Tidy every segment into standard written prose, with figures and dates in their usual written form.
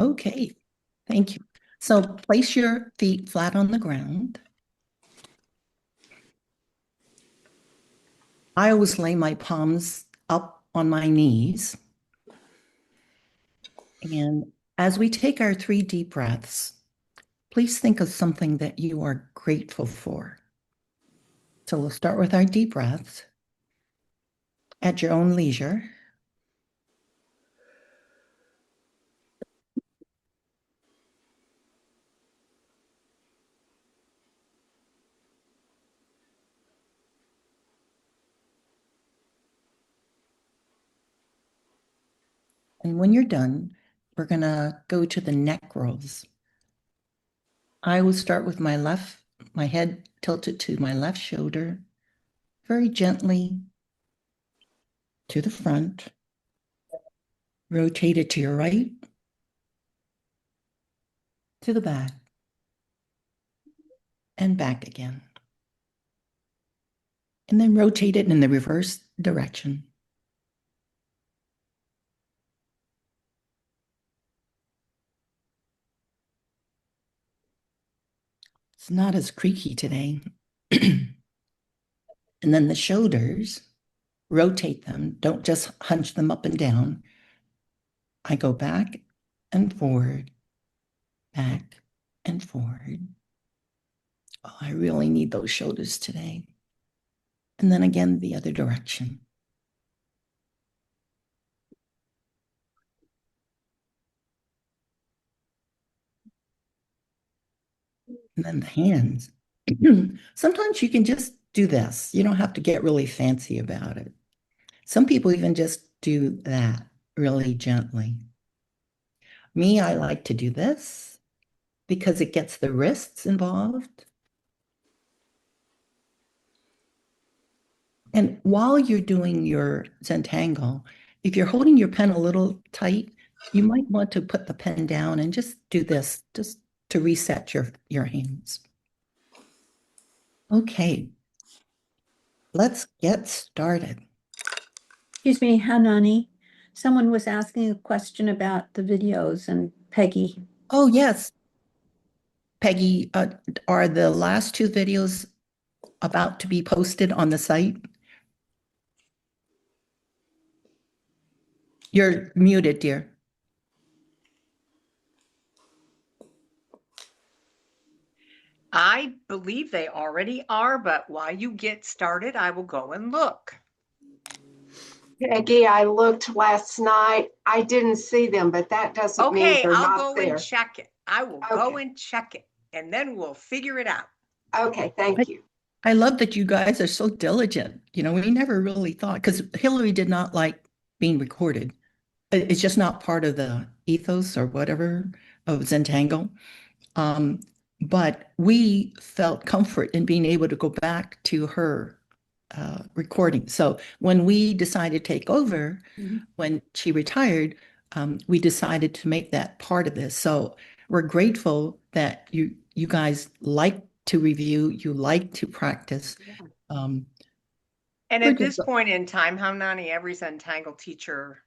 Okay, thank you. So place your feet flat on the ground. I always lay my palms up on my knees. And as we take our 3 deep breaths, please think of something that you are grateful for. So we'll start with our deep breaths at your own leisure. And when you're done, we're going to go to the neck rolls. I will start with my head tilted to my left shoulder, very gently to the front. Rotate it to your right, to the back, and back again. And then rotate it in the reverse direction. It's not as creaky today. And then the shoulders, rotate them. Don't just hunch them up and down. I go back and forward, back and forward. Oh, I really need those shoulders today. And then again, the other direction. And then the hands. Sometimes you can just do this. You don't have to get really fancy about it. Some people even just do that really gently. Me, I like to do this because it gets the wrists involved. And while you're doing your Zentangle, if you're holding your pen a little tight, you might want to put the pen down and just do this, just to reset your hands. Okay, let's get started. Excuse me, Hanani. Someone was asking a question about the videos and Peggy. Oh, yes. Peggy, are the last 2 videos about to be posted on the site? You're muted, dear. I believe they already are, but while you get started, I will go and look. Peggy, I looked last night. I didn't see them, but that doesn't mean they're not there. I'll go and check it. I will go and check it, and then we'll figure it out. Okay, thank you. I love that you guys are so diligent. You know, we never really thought, because Hillary did not like being recorded. It's just not part of the ethos or whatever of Zentangle. But we felt comfort in being able to go back to her recording. So when we decided to take over, when she retired, we decided to make that part of this. So we're grateful that you guys like to review, you like to practice. And at this point in time, Hamnani, every Zentangle teacher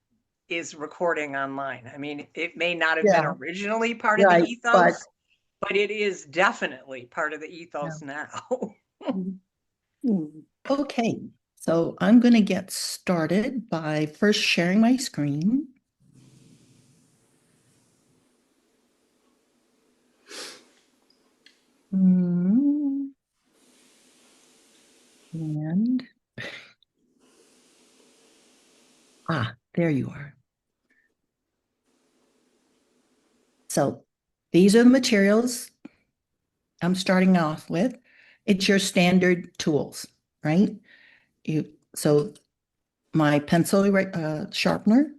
is recording online. I mean, it may not have been originally part of the ethos, but it is definitely part of the ethos now. Okay, so I'm going to get started by first sharing my screen. And there you are. So these are the materials I'm starting off with. It's your standard tools, right? So my pencil sharpener,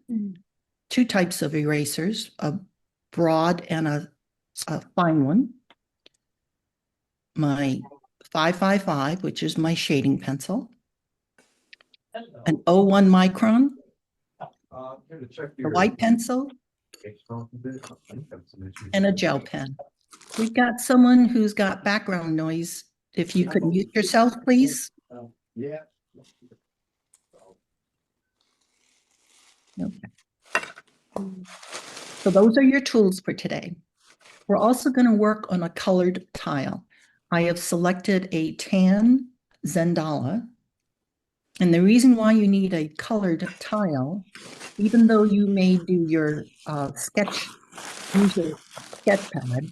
2 types of erasers, a broad and a fine one. My 555, which is my shading pencil. An 01 micron, a white pencil, and a gel pen. We've got someone who's got background noise. If you could mute yourself, please. Yeah. Okay. So those are your tools for today. We're also going to work on a colored tile. I have selected a tan Zendala. And the reason why you need a colored tile, even though you may do your use your sketch pad,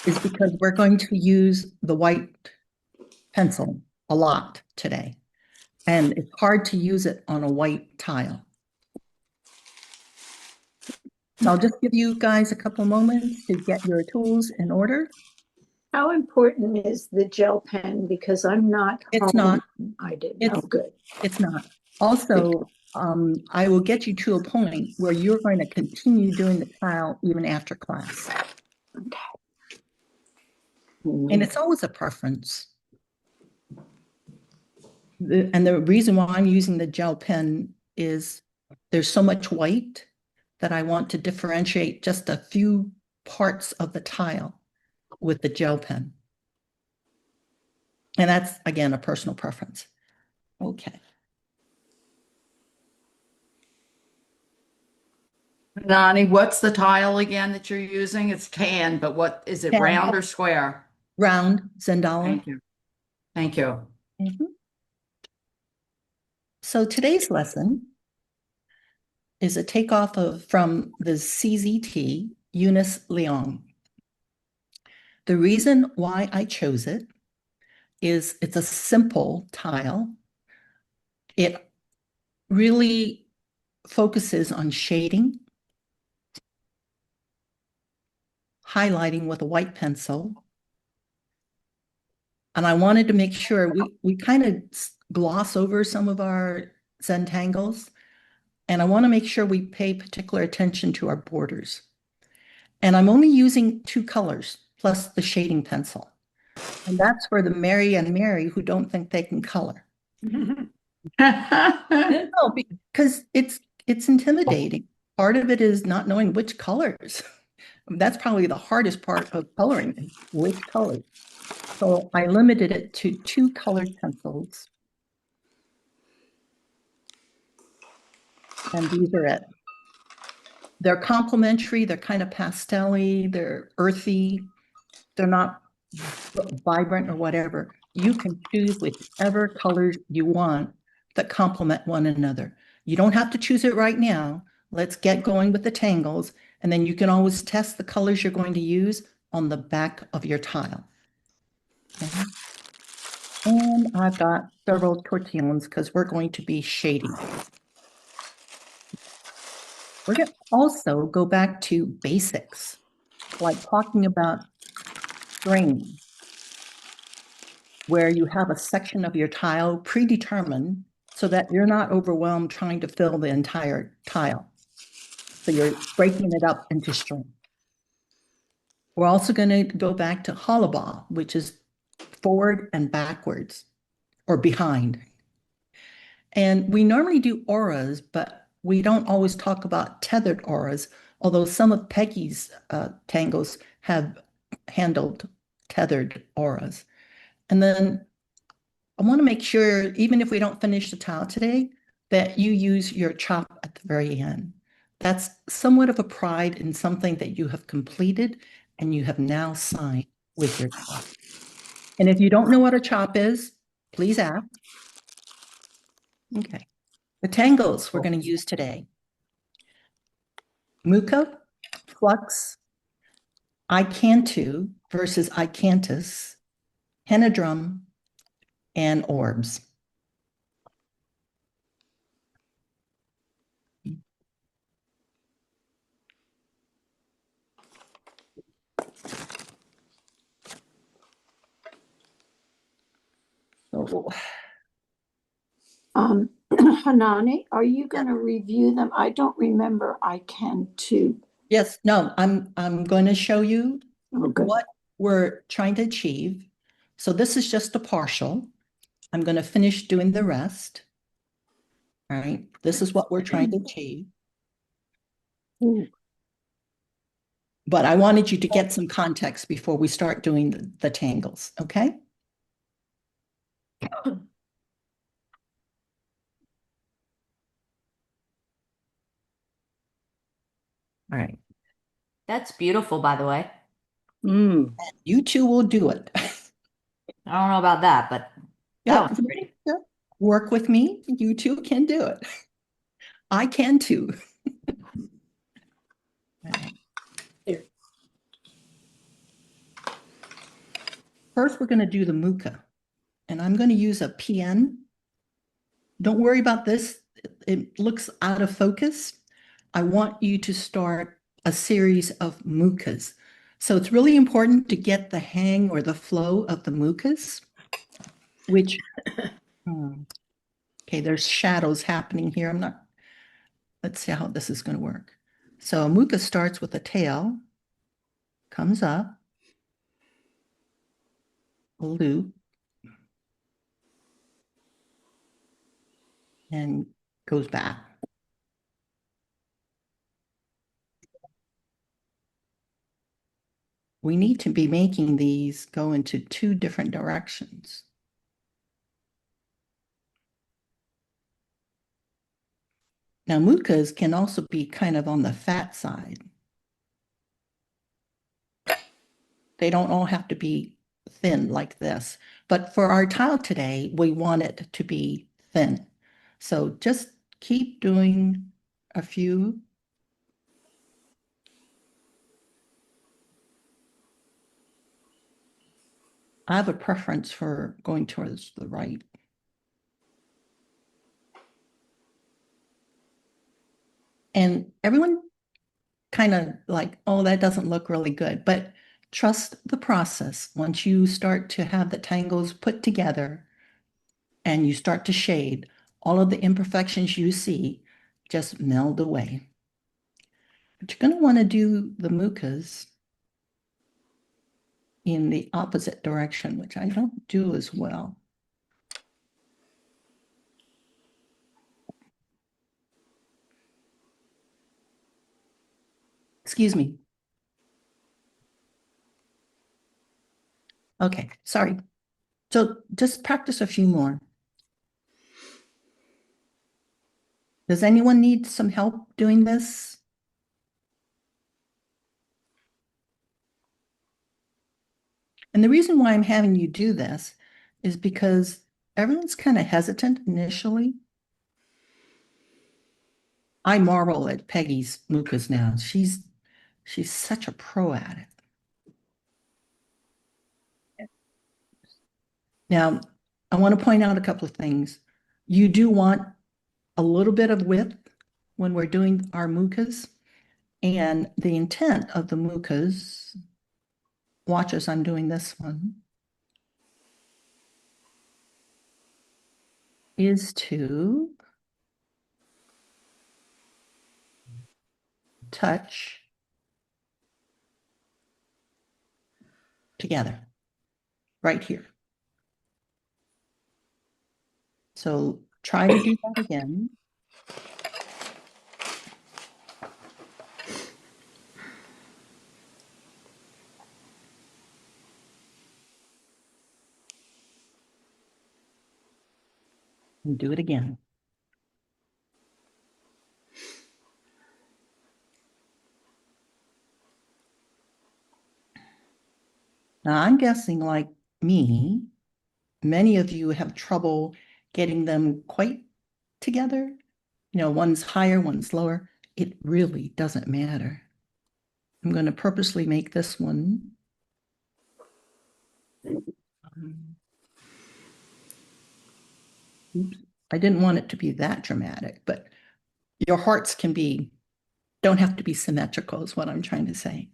is because we're going to use the white pencil a lot today. And it's hard to use it on a white tile. So I'll just give you guys a couple moments to get your tools in order. How important is the gel pen? Because I'm not It's home. not. I didn't. It's, Oh, good. It's not. Also, I will get you to a point where you're going to continue doing the tile even after class. Okay. And it's always a preference. And the reason why I'm using the gel pen is there's so much white that I want to differentiate just a few parts of the tile with the gel pen. And that's, again, a personal preference. Okay. Nani, what's the tile again that you're using? It's tan, but what is it, Tan. round or square? Round Zendala. Thank you. Thank you. Mhm. So today's lesson is a takeoff from the CZT Eunice Leong. The reason why I chose it is it's a simple tile. It really focuses on shading, highlighting with a white pencil. And I wanted to make sure we kind of gloss over some of our Zentangles. And I want to make sure we pay particular attention to our borders. And I'm only using 2 colors plus the shading pencil. And that's for the Mary and Mary who don't think they can color. No, because it's intimidating. Part of it is not knowing which colors. That's probably the hardest part of coloring, which colors. So I limited it to 2 colored pencils. And these are it. They're complementary, they're kind of pastel-y, they're earthy, they're not vibrant or whatever. You can choose whichever colors you want that complement one another. You don't have to choose it right now. Let's get going with the tangles, and then you can always test the colors you're going to use on the back of your tile. Okay. And I've got several tortillons because we're going to be shading. We're going to also go back to basics, like talking about string, where you have a section of your tile predetermined so that you're not overwhelmed trying to fill the entire tile. So you're breaking it up into string. We're also going to go back to hollabah, which is forward and backwards or behind. And we normally do auras, but we don't always talk about tethered auras, although some of Peggy's tangles have handled tethered auras. And then I want to make sure, even if we don't finish the tile today, that you use your chop at the very end. That's somewhat of a pride in something that you have completed and you have now signed with your chop. And if you don't know what a chop is, please ask. Okay. The tangles we're going to use today. Muka, flux, icantu versus icantus, henna and orbs. So, Hanani, are you going to review them? I don't remember. I can too. yes, no, I'm going to show you Okay. what we're trying to achieve. So this is just a partial. I'm going to finish doing the rest. All right, this is what we're trying to achieve. Ooh. But I wanted you to get some context before we start doing the tangles, okay? All right. That's beautiful, by the way. You two will do it. I don't know about that, but that was pretty. Yep. Work with me. You two can do it. I can too. All right. First, we're going to do the muka, and I'm going to use a PN. Don't worry about this. It looks out of focus. I want you to start a series of mukas. So it's really important to get the hang or the flow of the mukas, which, okay, there's shadows happening here. Let's see how this is going to work. So a muka starts with a tail, comes up, a loop, and goes back. We need to be making these go into two different directions. Now, mukas can also be kind of on the fat side. They don't all have to be thin like this, but for our tile today, we want it to be thin. So just keep doing a few. I have a preference for going towards the right. And everyone kind of like, oh, that doesn't look really good, but trust the process. Once you start to have the tangles put together and you start to shade, all of the imperfections you see just meld away. But you're going to want to do the mukas in the opposite direction, which I don't do as well. Excuse me. Okay, sorry. So just practice a few more. Does anyone need some help doing this? And the reason why I'm having you do this is because everyone's kind of hesitant initially. I marvel at Peggy's mukas now. She's such a pro at it. Now, I want to point out a couple of things. You do want a little bit of width when we're doing our mukas. And the intent of the mukas, watch as I'm doing this one, is to touch together right here. So try to do that again. And do it again. Now I'm guessing like me, many of you have trouble getting them quite together. You know, one's higher, one's lower. It really doesn't matter. I'm going to purposely make this one. Oops, I didn't want it to be that dramatic, but your hearts don't have to be symmetrical is what I'm trying to say.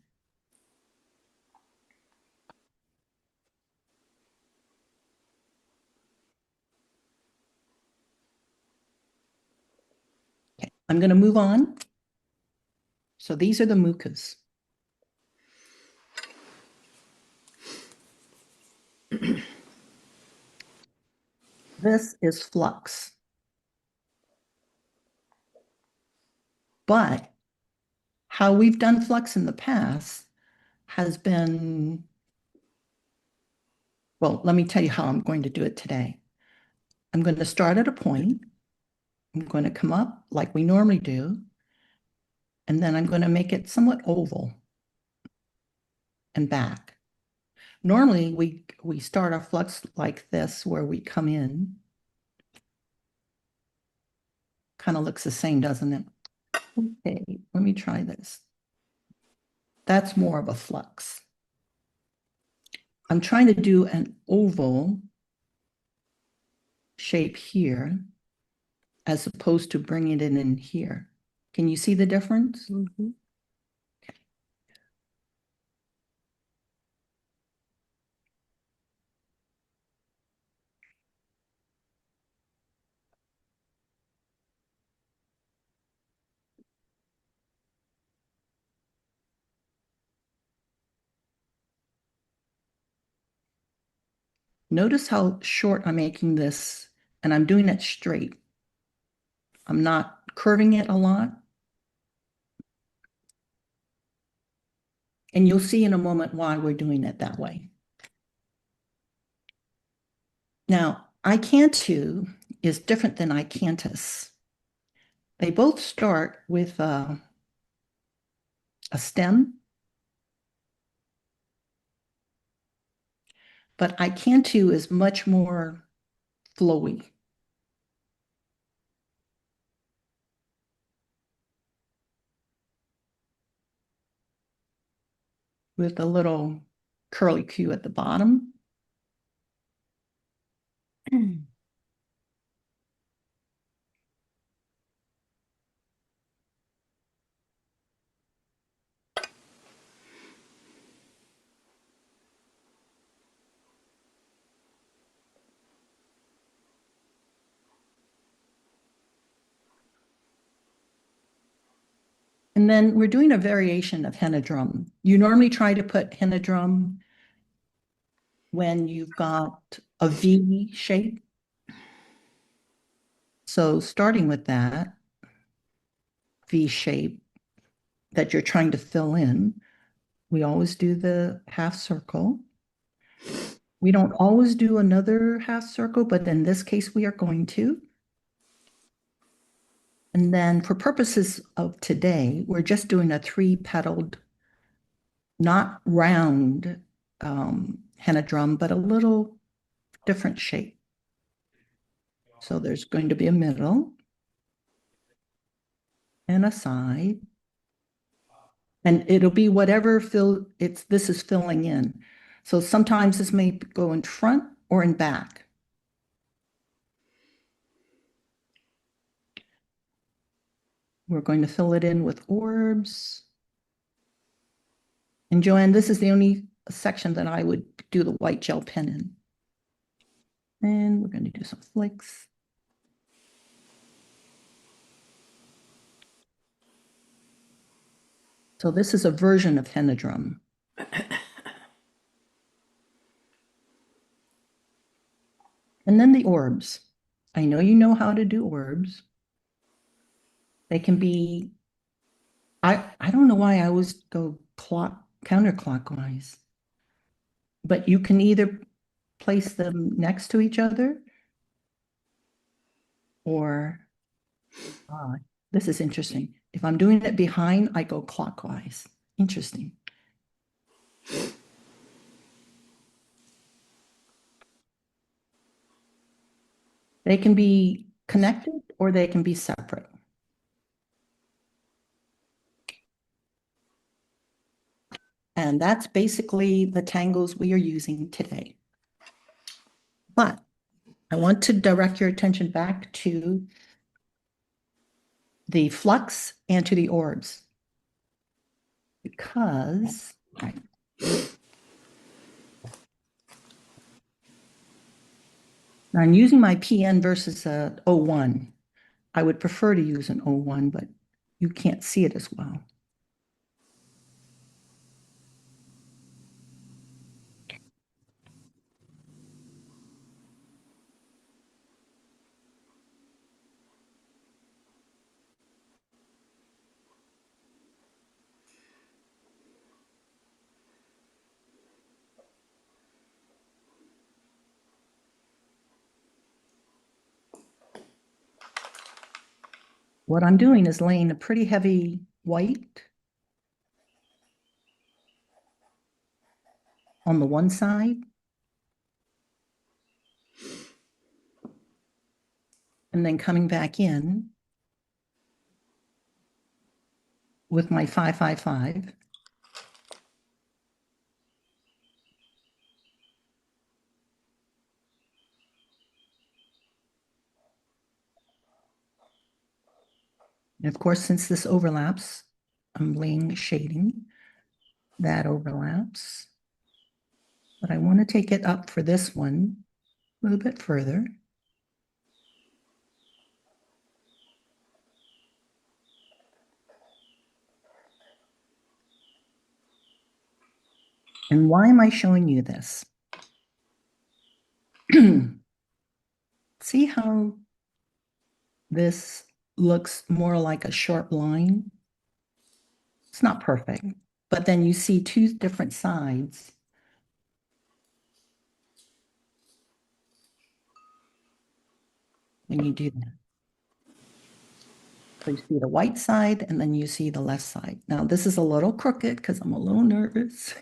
Okay, I'm going to move on. So these are the mukas. This is flux. But how we've done flux in the past has been, well, let me tell you how I'm going to do it today. I'm going to start at a point. I'm going to come up like we normally do. And then I'm going to make it somewhat oval and back. Normally, we start our flux like this, where we come in. Kind of looks the same, doesn't it? Okay, let me try this. That's more of a flux. I'm trying to do an oval shape here, as opposed to bringing it in here. Can you see the difference? Mm-hmm. Notice how short I'm making this, and I'm doing it straight. I'm not curving it a lot. And you'll see in a moment why we're doing it that way. Now, I cantu is different than I cantus. They both start with a stem, but I cantu is much more flowy. With a little curly Q at the bottom. And then we're doing a variation of henna drum. You normally try to put henna drum when you've got a V shape. So starting with that V shape that you're trying to fill in, we always do the half circle. We don't always do another half circle, but in this case, we are going to. And then for purposes of today, we're just doing a 3-petaled, not round henna drum, but a little different shape. So there's going to be a middle and a side. And it'll be whatever this is filling in. So sometimes this may go in front or in back. We're going to fill it in with orbs. And Joanne, this is the only section that I would do the white gel pen in. And we're going to do some flicks. So this is a version of henna drum. And then the orbs. I know you know how to do orbs. They can be, I don't know why I always go counterclockwise, but you can either place them next to each other or, this is interesting. If I'm doing it behind, I go clockwise. Interesting. They can be connected or they can be separate. And that's basically the tangles we are using today. But I want to direct your attention back to the flux and to the orbs. Because, right. Now I'm using my PN versus a 01. I would prefer to use an 01, but you can't see it as well. What I'm doing is laying a pretty heavy white on the one side. And then coming back in with my 555. And of course, since this overlaps, I'm laying shading. That overlaps. But I want to take it up for this one a little bit further. And why am I showing you this? See how this looks more like a sharp line? It's not perfect, but then you see two different sides. When you do that. So you see the white side and then you see the left side. Now this is a little crooked because I'm a little nervous.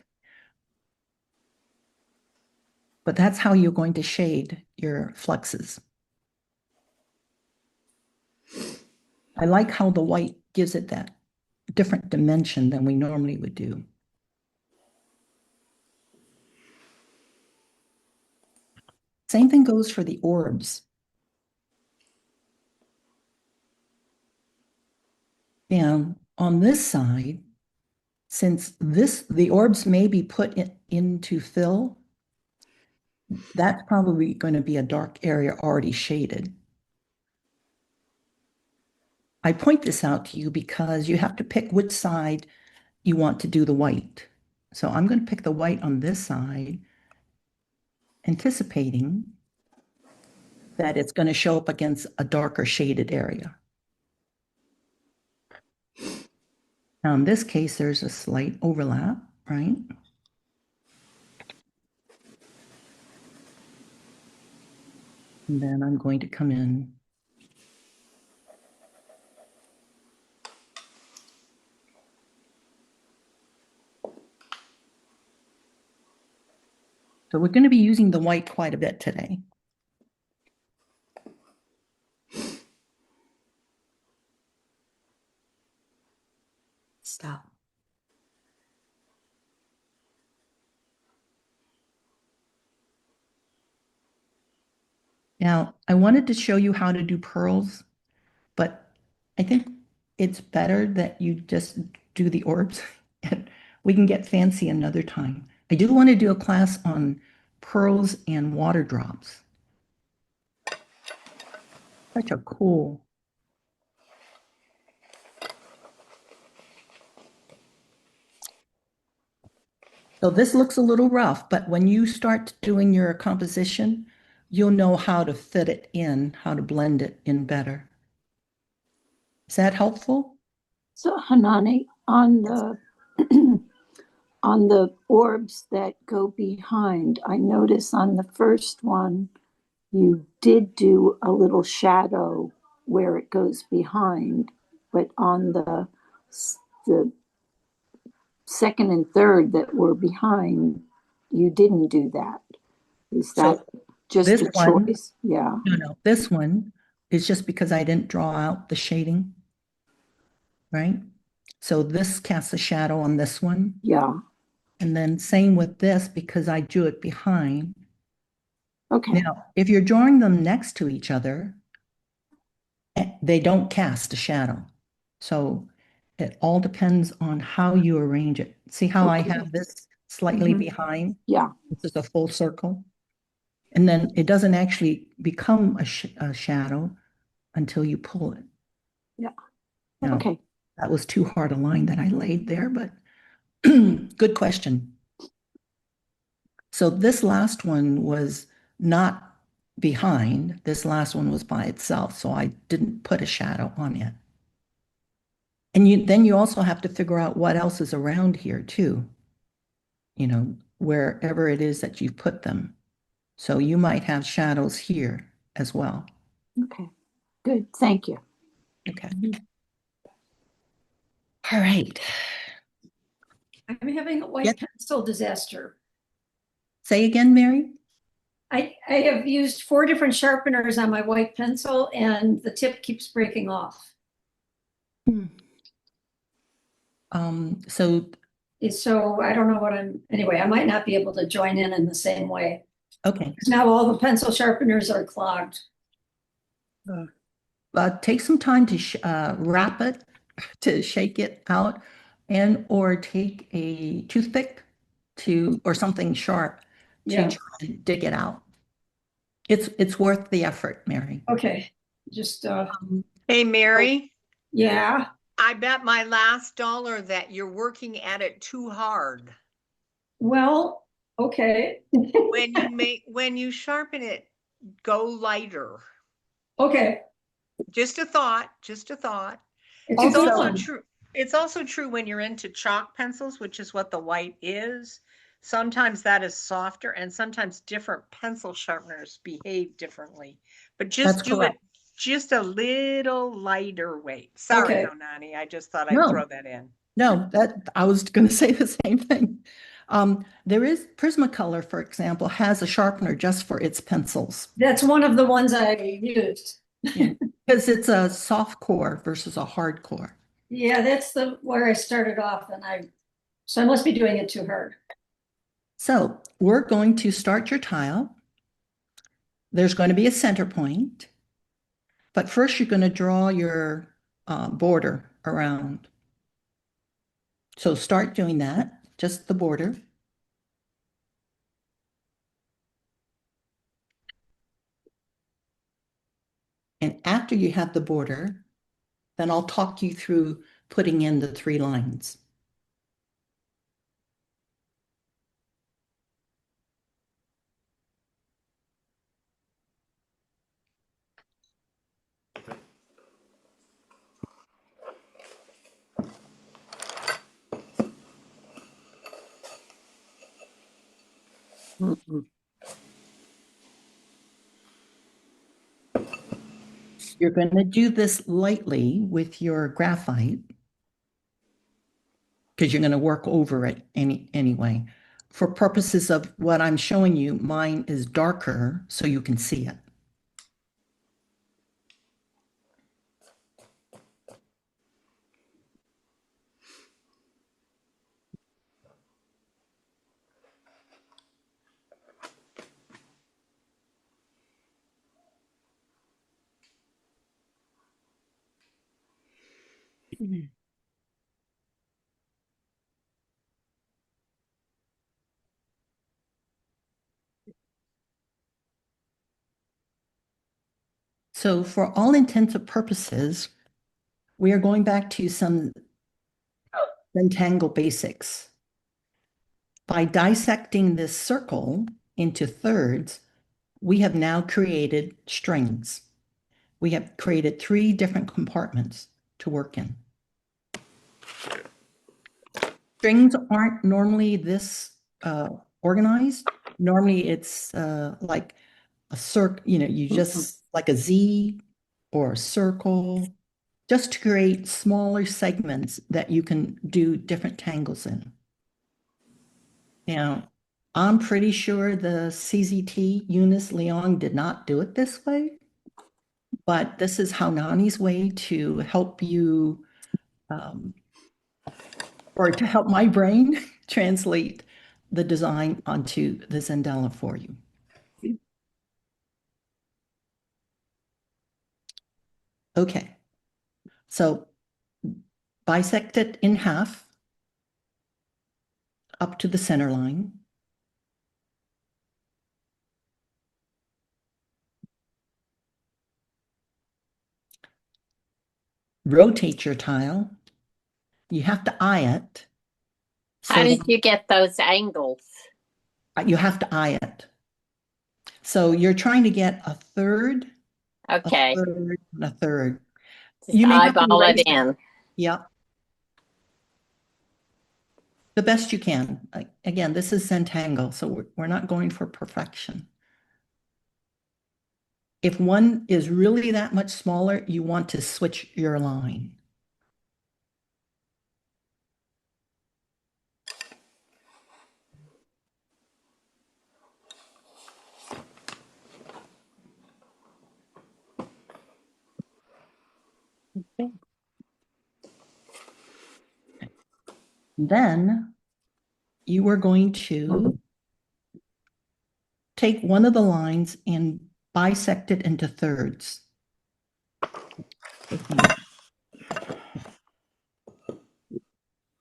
But that's how you're going to shade your flexes. I like how the white gives it that different dimension than we normally would do. Same thing goes for the orbs. And on this side, since the orbs may be put into fill, that's probably going to be a dark area already shaded. I point this out to you because you have to pick which side you want to do the white. So I'm going to pick the white on this side, anticipating that it's going to show up against a darker shaded area. Now in this case, there's a slight overlap, right? And then I'm going to come in. So we're going to be using the white quite a bit today. Stop. Now, I wanted to show you how to do pearls, but I think it's better that you just do the orbs and we can get fancy another time. I do want to do a class on pearls and water drops. Such a cool. So this looks a little rough, but when you start doing your composition, you'll know how to fit it in, how to blend it in better. Is that helpful? So Hanani, on the on the orbs that go behind, I notice on the first one, you did do a little shadow where it goes behind, but on the second and third that were behind, you didn't do that. Is that just a choice? Yeah. No. This one is just because I didn't draw out the shading, right? So this casts a shadow on this one. Yeah. And then same with this because I drew it behind. Okay. Now, if you're drawing them next to each other, they don't cast a shadow. So it all depends on how you arrange it. See how I have this slightly behind? Yeah. This is a full circle. And then it doesn't actually become a shadow until you pull it. Yeah. Now, okay. That was too hard a line that I laid there, but good question. So this last one was not behind. This last one was by itself, so I didn't put a shadow on it. And then you also have to figure out what else is around here too, wherever it is that you put them. So you might have shadows here as well. Okay, good. Thank you. Okay. All right. I'm having a white pencil disaster. Say again, Mary? I have used 4 different sharpeners on my white pencil and the tip keeps breaking off. So, So I don't know what anyway, I might not be able to join in the same way. okay. Now all the pencil sharpeners are clogged. Take some time to wrap it, to shake it out, and or take a toothpick or something sharp to try and dig it out. It's worth the effort, Mary. Okay, just Hey, Mary, yeah. I bet my last dollar that you're working at it too hard. Well, okay. When you sharpen it, go lighter. Okay. Just a thought, just a thought. It's It's a good also one. true. It's also true when you're into chalk pencils, which is what the white is. Sometimes that is softer and sometimes different pencil sharpeners behave differently. But just That's do it correct. just a little lighter weight. Sorry, Okay. Nonani, I just thought I'd No. throw that in. No, that I was going to say the same thing. There is Prismacolor, for example, has a sharpener just for its pencils. That's one of the ones I used. Because it's a soft core versus a hard core. Yeah, that's where I started off so I must be doing it too hard. So we're going to start your tile. There's going to be a center point, but first you're going to draw your border around. So start doing that, just the border. And after you have the border, then I'll talk you through putting in the 3 lines. You're going to do this lightly with your graphite because you're going to work over it anyway. For purposes of what I'm showing you, mine is darker so you can see it. So for all intents and purposes, we are going back to some Zentangle basics. By dissecting this circle into thirds, we have now created strings. We have created 3 different compartments to work in. Strings aren't normally this organized. Normally it's like a circle, you just like a Z or a circle, just to create smaller segments that you can do different tangles in. Now, I'm pretty sure the CZT Eunice Leong did not do it this way, but this is Haunani's way to help you, or to help my brain translate the design onto the Zendella for you. Okay, so bisect it in half up to the center line. Rotate your tile. You have to eye it. How did you get those angles? You have to eye it. So you're trying to get a third, Okay. a third, and a third. Just You may have to eyeball it erase in. Yep. The best you can. Again, this is Zentangle, so we're not going for perfection. If one is really that much smaller, you want to switch your line. Then you are going to take one of the lines and bisect it into thirds.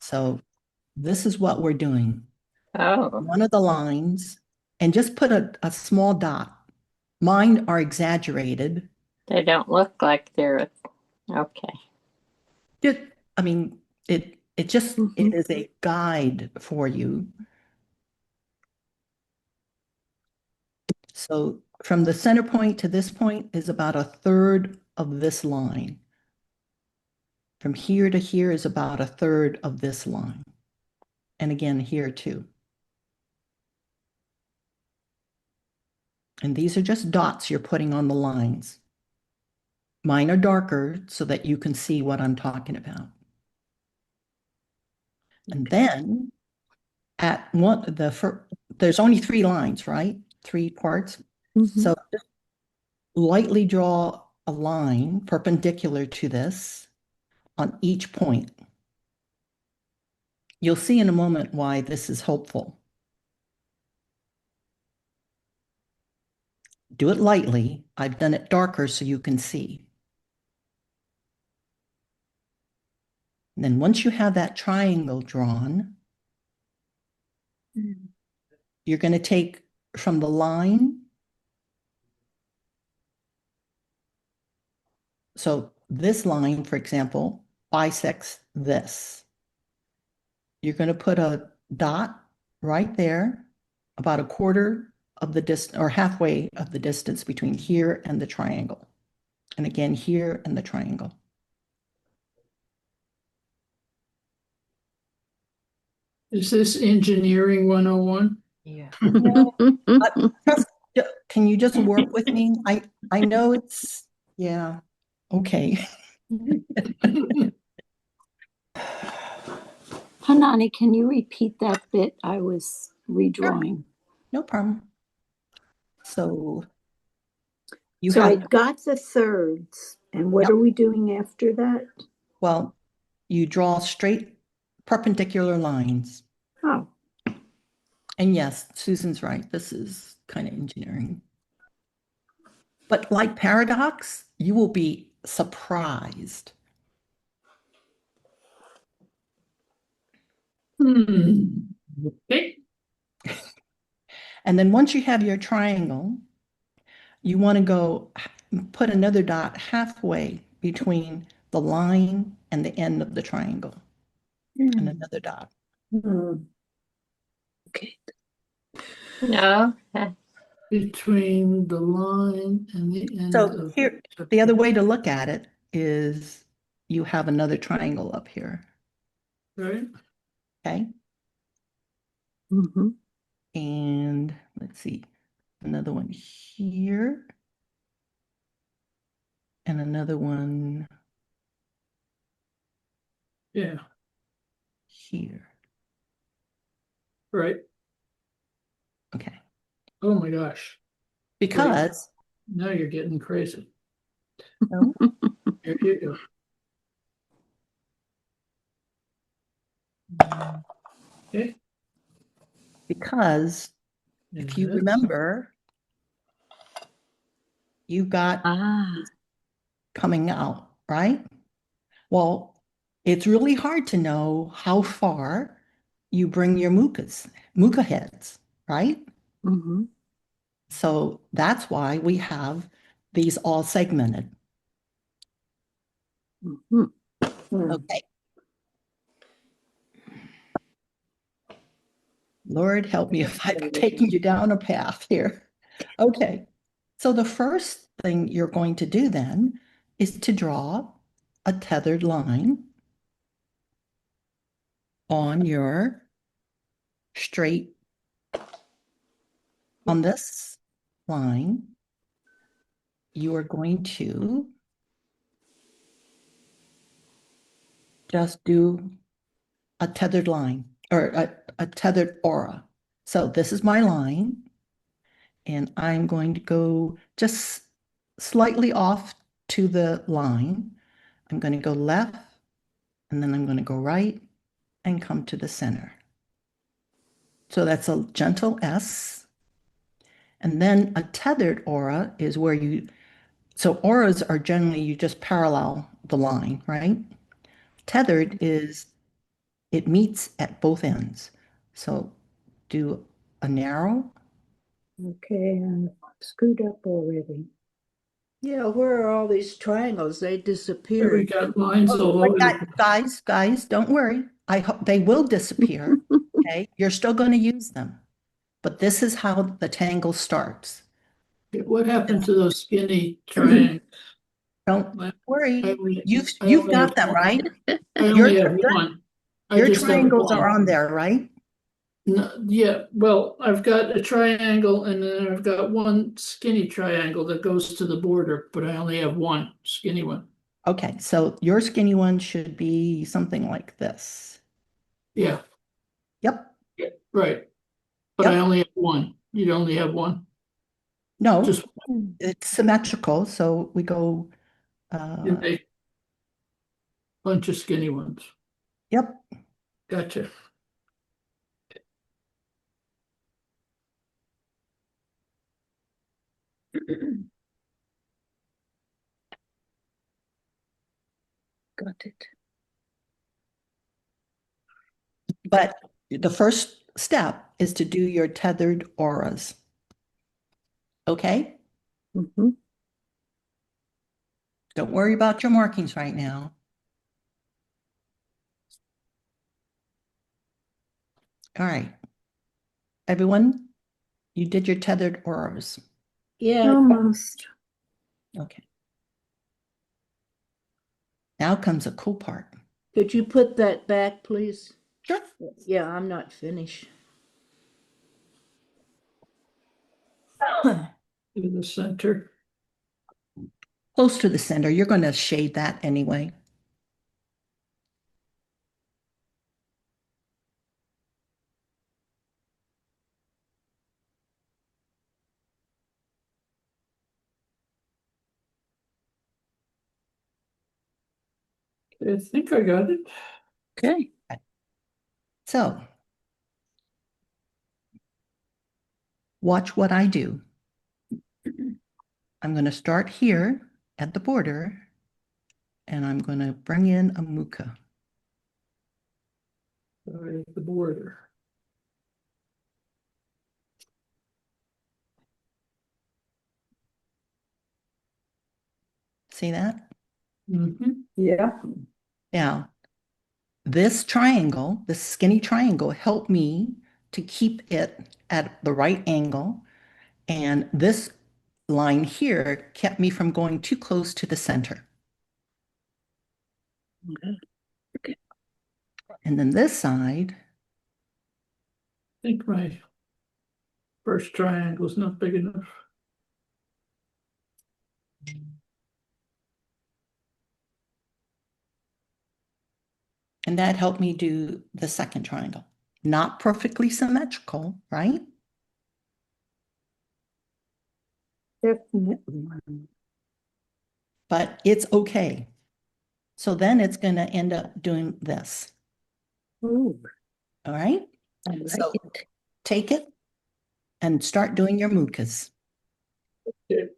So this is what we're doing. Oh, One of the lines, and just put a small dot. Mine are exaggerated. they don't look like they're okay. Just, I mean, it is a guide for you. So from the center point to this point is about a third of this line. From here to here is about a third of this line. And again, here too. And these are just dots you're putting on the lines. Mine are darker so that you can see what I'm talking about. And then at there's only 3 lines, right? 3 parts. So just lightly draw a line perpendicular to this on each point. You'll see in a moment why this is helpful. Do it lightly. I've done it darker so you can see. And then once you have that triangle drawn, you're going to take from the line. So this line, for example, bisects this. You're going to put a dot right there, about a quarter of the distance or halfway of the distance between here and the triangle. And again, here and the triangle. Is this engineering 101? Yeah. Can you just work with me? I know it's, yeah, okay. Hanani, can you repeat that bit? I was redrawing. No problem. So you So I have, got the thirds, and what Yep. are we doing after that? well, you draw straight perpendicular lines. Oh, And yes, Susan's right. This is kind of engineering. But like paradox, you will be surprised. Okay. And then once you have your triangle, you want to go put another dot halfway between the line and the end of the triangle. And another dot. okay. No. Between the line and the end So of here, the other way to look at it is you have another triangle up here, right? okay? Mm-hmm. And let's see, another one here. And another one Yeah, here. right. Okay. Oh my gosh. Because Now you're getting crazy. no, Here you go. Okay. because if you remember, you've got coming out, right? Well, it's really hard to know how far you bring your muka heads, right? Mm-hmm. So that's why we have these all segmented. Mm-hmm. Okay. Lord, help me if I'm taking you down a path here. Okay. So the first thing you're going to do then is to draw a tethered line on your straight, on this line. You are going to just do a tethered line or a tethered aura. So this is my line, and I'm going to go just slightly off to the line. I'm going to go left, and then I'm going to go right and come to the center. So that's a gentle S. And then a tethered aura is where so auras are generally, you just parallel the line, right? Tethered is, it meets at both ends. So do a narrow. Okay, I'm screwed up already. Yeah, where are all these triangles? They We disappeared. got lines all But over the guys, don't worry. I hope they will disappear. Okay, you're still going to use them, but this is how the tangle starts. place. What happened to those skinny triangles? Don't I worry. only- You've I you've only got have them, one. right? I Your only have one. I your just have triangles are one. on there, right? No, yeah, well, I've got a triangle and then I've got one skinny triangle that goes to the border, but I only have one skinny one. Okay, so your skinny one should be something like this. Yeah, Yep. right. But I Yep. only have one. You'd only have one. No, Just it's symmetrical. So we go, you make a bunch of skinny ones. yep. Gotcha. Got it. But the first step is to do your tethered auras. Okay? Mhm. Don't worry about your markings right now. All right. Everyone, you did your tethered auras. Yeah, Almost. Okay. Now comes a cool part. could you put that back, please? Sure. Yeah, I'm not finished. To the center. Close to the center. You're going to shade that anyway. I think I got it. Okay. So watch what I do. I'm going to start here at the border, and I'm going to bring in a muka. Right at the border. See that? Mm-hmm. Yeah. Now, this triangle, this skinny triangle, helped me to keep it at the right angle. And this line here kept me from going too close to the center. Okay. And then this side, I think my first triangle is not big enough. and that helped me do the second triangle. Not perfectly symmetrical, right? Definitely. But it's okay. So then it's going to end up doing this. Ooh, All right? I like So it. take it and start doing your mukas. Okay.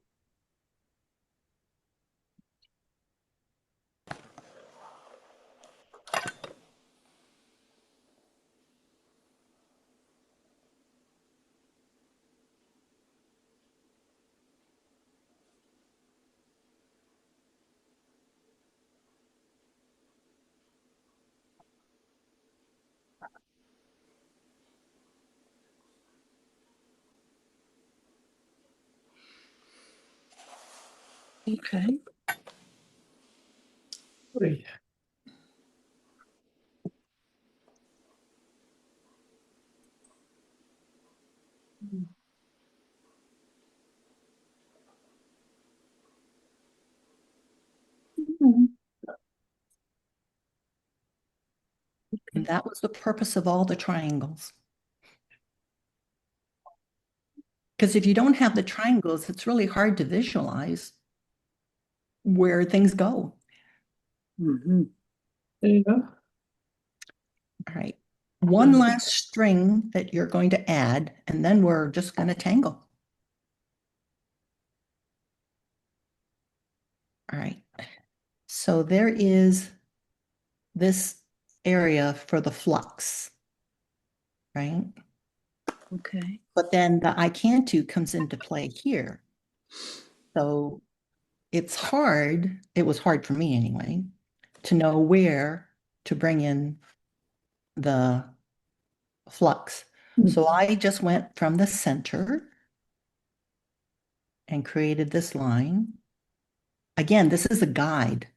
Okay. Wait. Mhm. And that was the purpose of all the triangles. Because if you don't have the triangles, it's really hard to visualize where things go. Mhm. There you go. All right. One last string that you're going to add, and then we're just going to tangle. All right. So there is this area for the flux, right? Okay. But then the I can to comes into play here. So it's hard, it was hard for me anyway, to know where to bring in the flux. So I just went from the center and created this line. Again, this is a guide,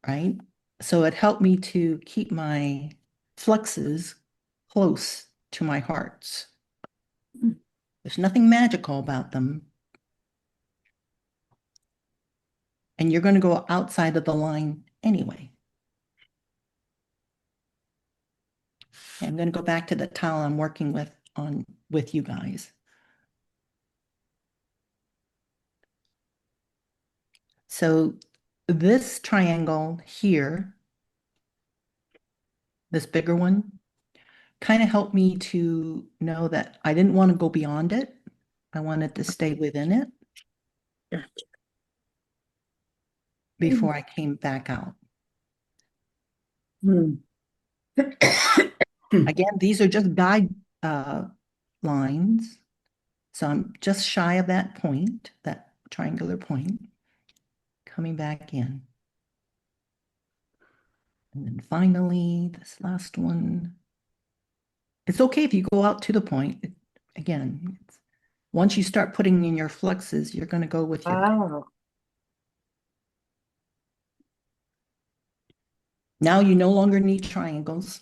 right? So it helped me to keep my fluxes close to my hearts. There's nothing magical about them. And you're going to go outside of the line anyway. Okay, I'm going to go back to the tile I'm working with you guys. So this triangle here, this bigger one, kind of helped me to know that I didn't want to go beyond it. I wanted to stay within it before I came back out. Again, these are just guide lines. So I'm just shy of that point, that triangular point, coming back in. And then finally, this last one. It's okay if you go out to the point. Again, once you start putting in your fluxes, you're going to go with your. Oh. Now you no longer need triangles.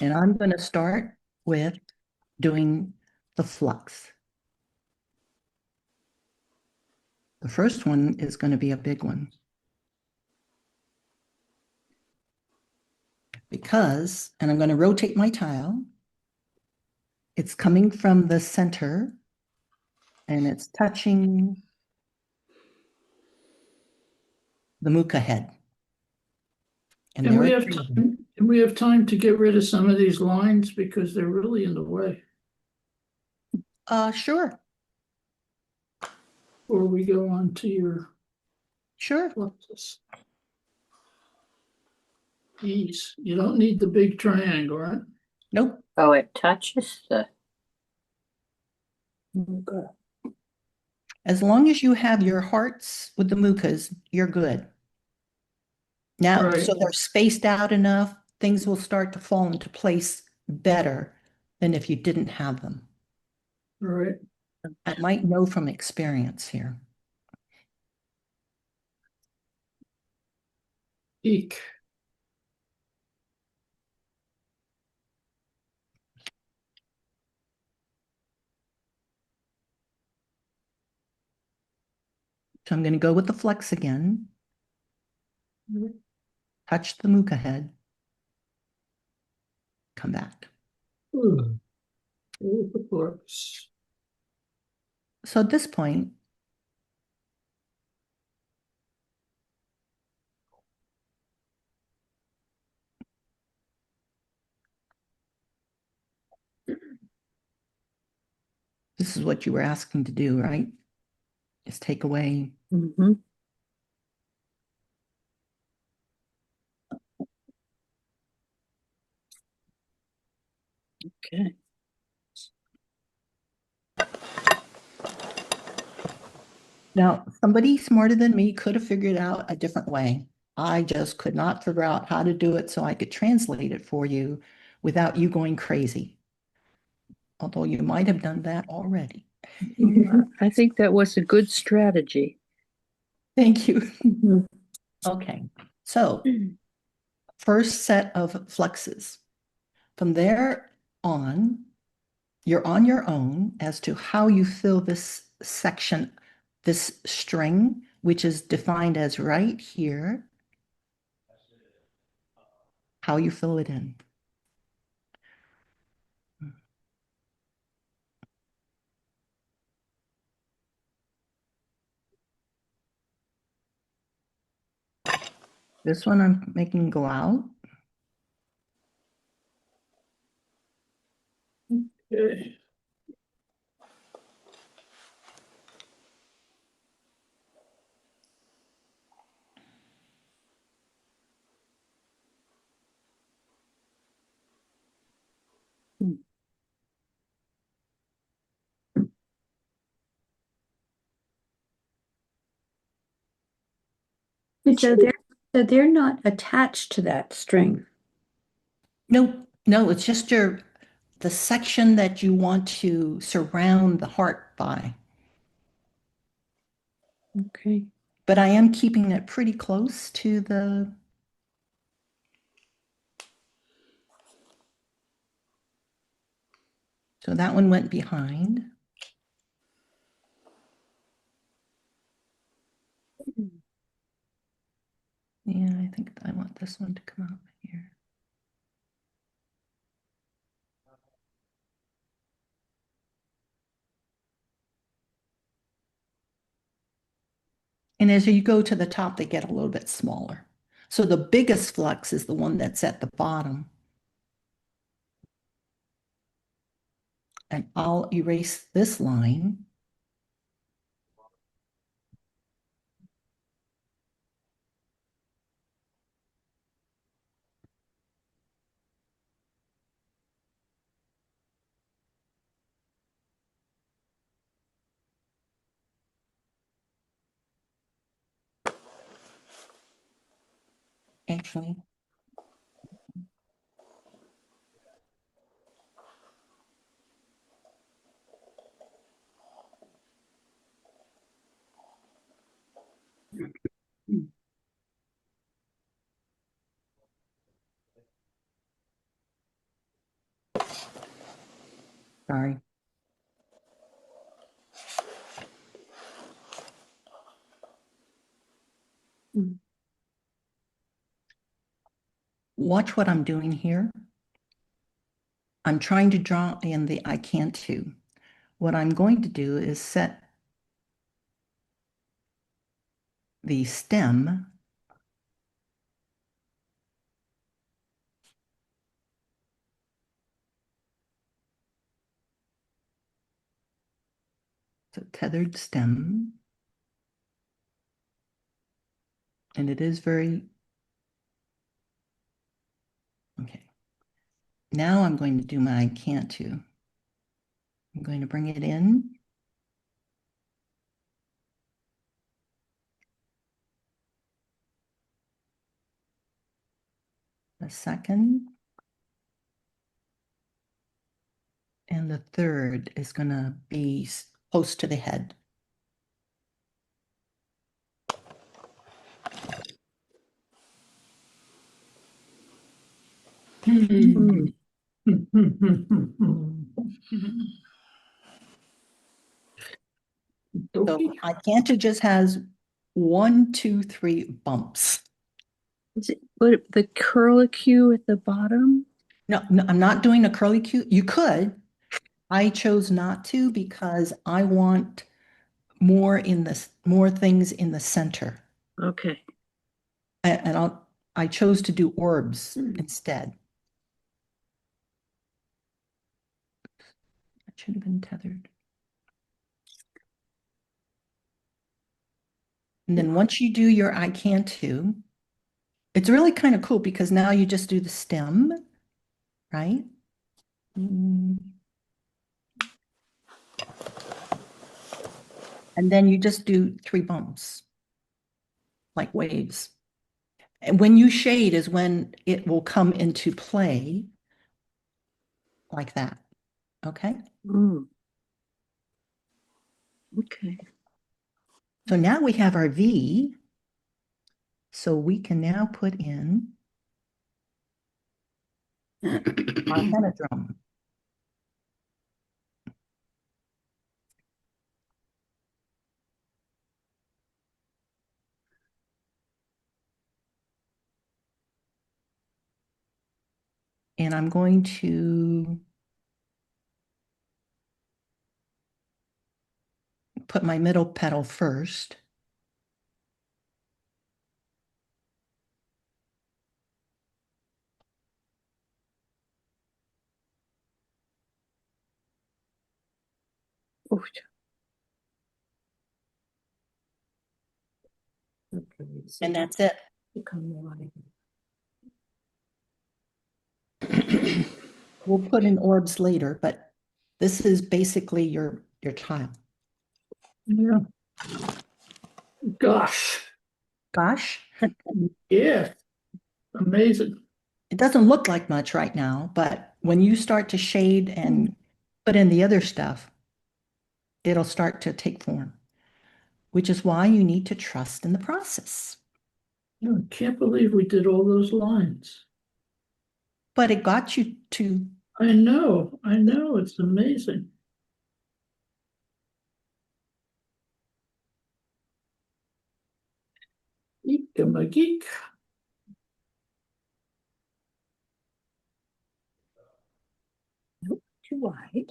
And I'm going to start with doing the flux. The first one is going to be a big one. Because, and I'm going to rotate my tile. It's coming from the center and it's touching the muka head. And And there we are have time, and we have time to get rid of some of these lines because they're really in the way. Sure. Or we go on to your Sure. fluxes. Ease. You don't need the big triangle, right? Nope. Oh, it touches the. Okay. As long as you have your hearts with the mukas, you're good. Now, Right. so they're spaced out enough, things will start to fall into place better than if you didn't have them. Right. I might know from experience here. Eek. So I'm going to go with the flex again. Touch the muka head. Come back. Ooh. Ooh, the flux. So at this point, this is what you were asking to do, right? Just take away. Okay. Now, somebody smarter than me could have figured out a different way. I just could not figure out how to do it so I could translate it for you without you going crazy. Although you might have done that already. I think that was a good strategy. Thank you. Okay, so first set of fluxes. From there on, you're on your own as to how you fill this section, this string, which is defined as right here. how you fill it in. This one I'm making go out. Okay. So they're not attached to that string. No, no, it's just the section that you want to surround the heart by. Okay. But I am keeping it pretty close to the. So that one went behind. Yeah, I think I want this one to come out here. And as you go to the top, they get a little bit smaller. So the biggest flux is the one that's at the bottom. And I'll erase this line. Actually, sorry. Watch what I'm doing here. I'm trying to draw in the I can't to. What I'm going to do is set the stem to tethered stem. And it is very, okay. Now I'm going to do my I can't to. I'm going to bring it in. A second. And the third is going to be close to the head. So I can't to just has 1, 2, 3 bumps. Is it what the curlicue at the bottom? No, no, I'm not doing a curly Q. You could. I chose not to because I want more things in the center. Okay. And I chose to do orbs instead. It should have been tethered. And then once you do your I can't to, it's really kind of cool because now you just do the stem, right? And then you just do 3 bumps, like waves. And when you shade is when it will come into play like that. Okay. Okay. So now we have our V. So we can now put in our pentatron. And I'm going to put my middle petal first. Oh, And that's it. We'll put in orbs later, but this is basically your tile. Yeah. Gosh. Gosh, Yeah. Amazing. it doesn't look like much right now, but when you start to shade and put in the other stuff, it'll start to take form, which is why you need to trust in the process. I can't believe we did all those lines. But it got you to, I know, it's amazing. Geek. nope, too wide.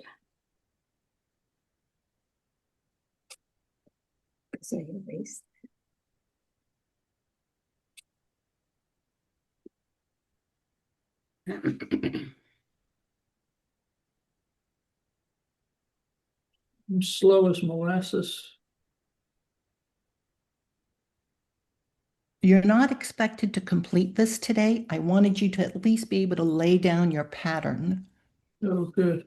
So I erase. I'm slow as molasses. you're not expected to complete this today. I wanted you to at least be able to lay down your pattern. Oh, good.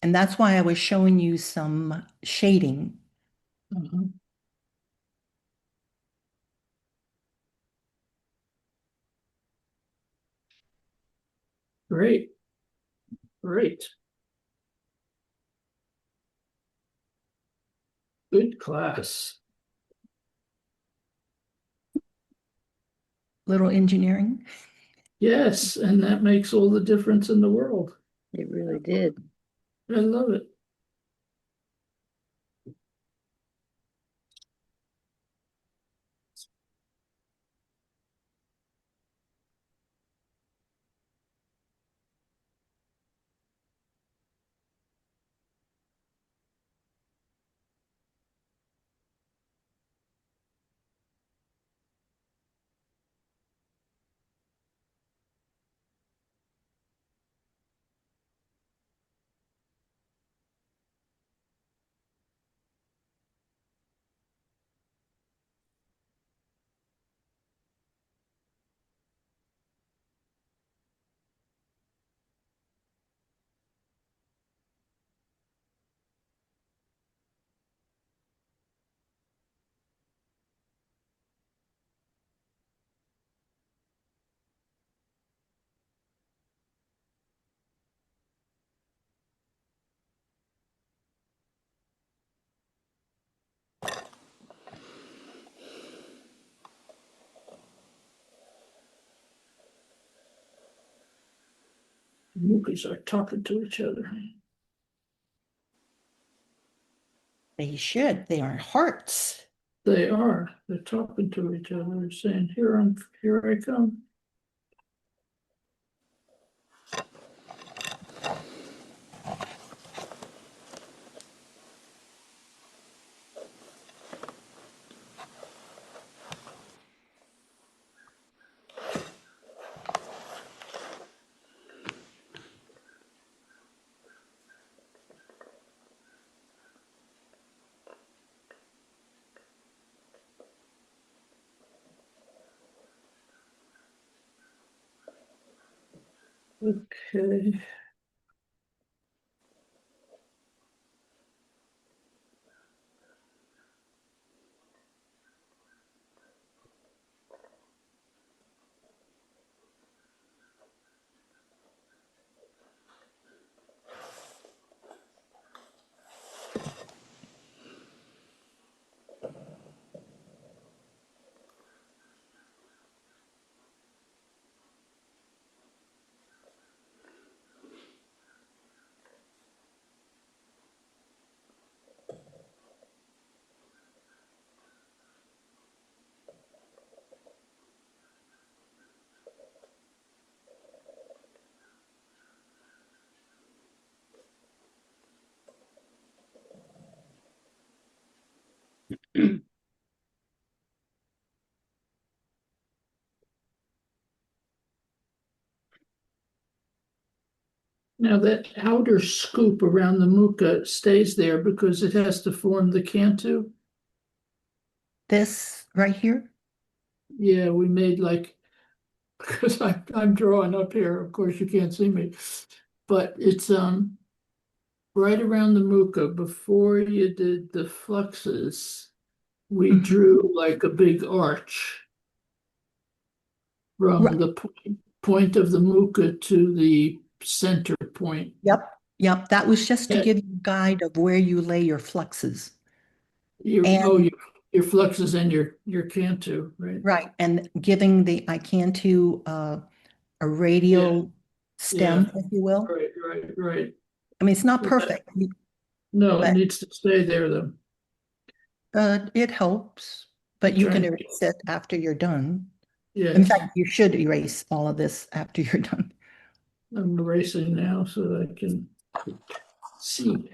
And that's why I was showing you some shading. Uh-huh. Great. Great. Good class. Little engineering. Yes, and that makes all the difference in the world. It really did. I love it. Movies are talking to each other. They should. They are hearts. They are. They're talking to each other. They're saying, here I come. Okay. Now that outer scoop around the muka stays there because it has to form the cantu. This right here? Yeah, we made like, because I'm drawing up here, of course you can't see me, but it's right around the muka before you did the fluxes, we Mhm. drew like a big arch from Right. the point of the muka to the center point. Yep, yep. That was just to Yeah. give you a guide of where you lay your fluxes. Your And your fluxes and your cantu, right? right, and giving the I can to a radial Yeah, stem, if you will. right. I mean, it's not So that- perfect, No, it but needs to stay there though. it helps. But you Okay. can erase it after you're done. Yeah, In fact, you should erase all of this after you're done. I'm erasing now so that I can see.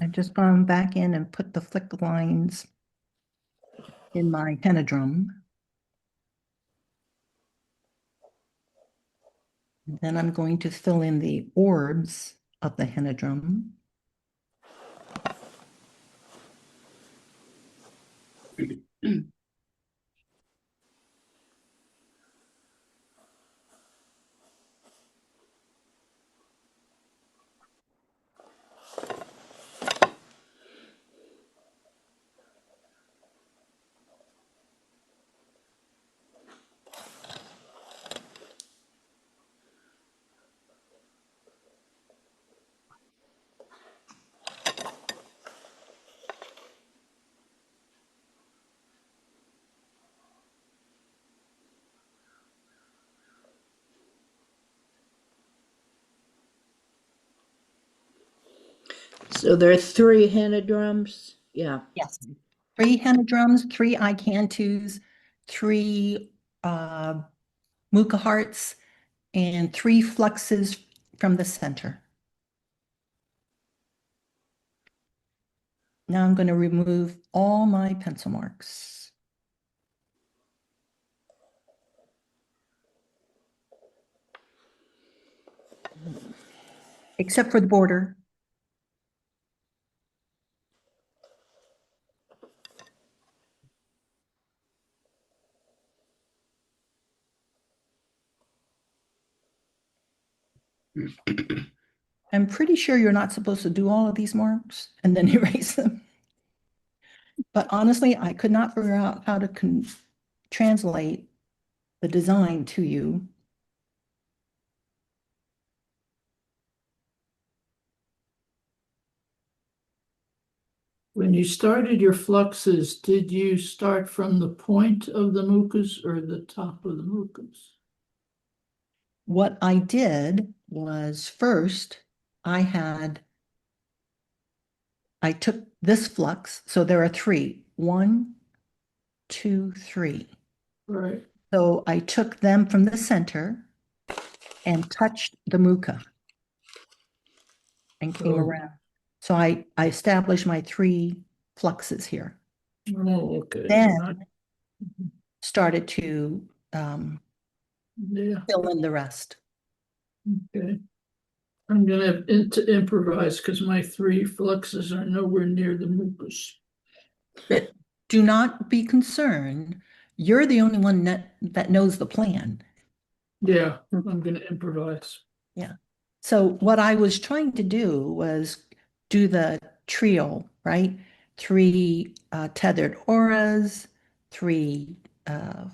I've just gone back in and put the flick lines in my pentadrum. Then I'm going to fill in the orbs of the henodrum. So there are three henodrums. Yeah. Yes. 3 henodrums, 3 icantus, 3 muka hearts, and 3 fluxes from the center. Now I'm going to remove all my pencil marks. Except for the border. I'm pretty sure you're not supposed to do all of these marks and then erase them. But honestly, I could not figure out how to translate the design to you. When you started your fluxes, did you start from the point of the mucus or the top of the mucus? What I did was first I took this flux, so there are 3. 1, 2, 3. Right. So I took them from the center and touched the muka and came around. So I established my 3 fluxes here. Oh, okay. Then started to Yeah. fill in the rest. Okay. I'm gonna have to improvise because my 3 fluxes are nowhere near the mucus. Do not be concerned. You're the only one that knows the plan. Yeah, I'm gonna improvise. Yeah. So what I was trying to do was do the trio, right? Three tethered auras, three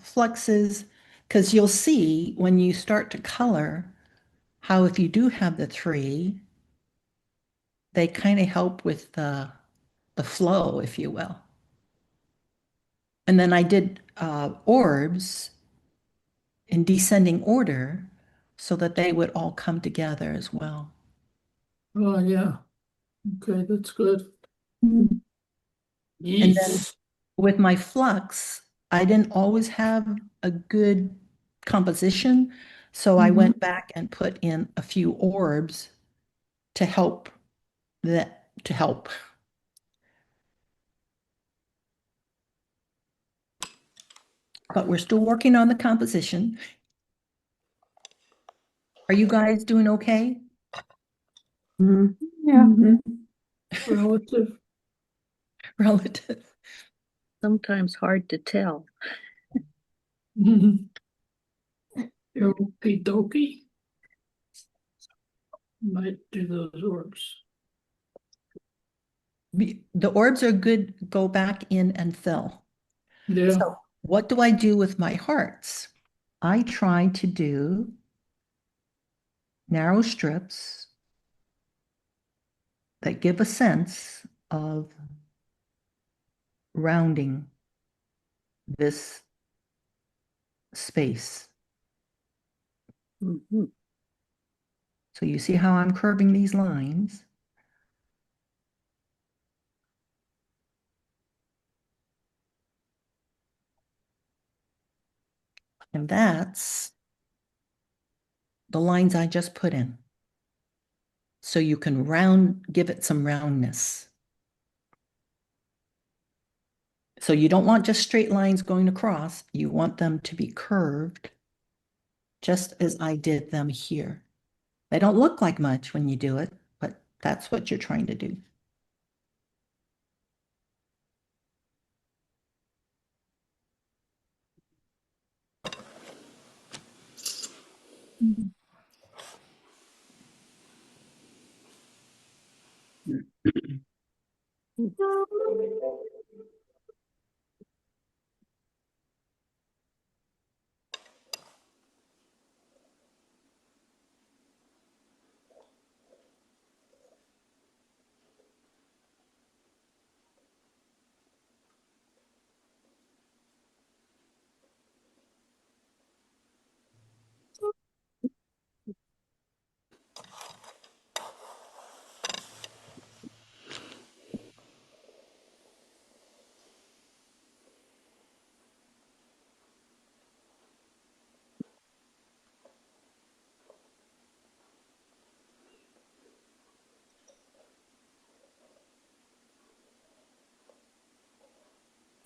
fluxes, because you'll see when you start to color how if you do have the three, they kind of help with the flow, if you will. And then I did orbs in descending order so that they would all come together as well. Oh, yeah. Okay, that's good. And then Yes. with my flux, I didn't always have a good composition. So I went back and put in a few orbs to help to help. But we're still working on the composition. Are you guys doing okay? Yeah. Relative. Relative. Sometimes hard to tell. Okie dokie. Might do those orbs. The orbs are good, go back in and fill. Yeah. So what do I do with my hearts? I try to do narrow strips that give a sense of rounding this space. Mhm. So you see how I'm curving these lines? And that's the lines I just put in. So you can give it some roundness. So you don't want just straight lines going across. You want them to be curved, just as I did them here. They don't look like much when you do it, but that's what you're trying to do.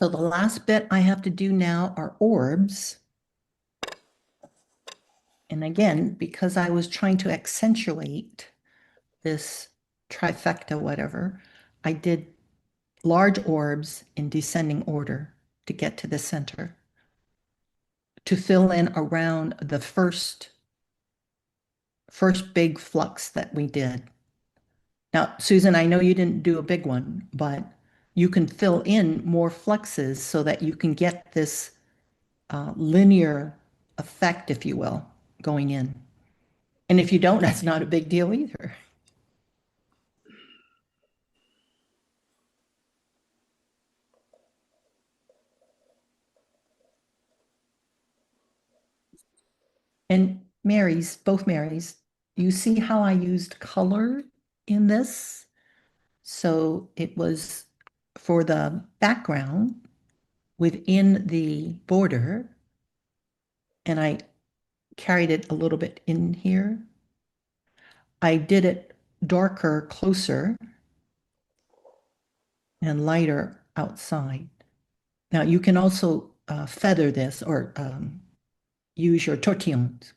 So the last bit I have to do now are orbs. And again, because I was trying to accentuate this trifecta, whatever, I did large orbs in descending order to get to the center, to fill in around the first big flux that we did. Now, Susan, I know you didn't do a big one, but you can fill in more fluxes so that you can get this linear effect, if you will, going in. And if you don't, that's not a big deal either. And both Marys, you see how I used color in this? So it was for the background within the border, and I carried it a little bit in here. I did it darker closer and lighter outside. Now you can also feather this or use your tortillons.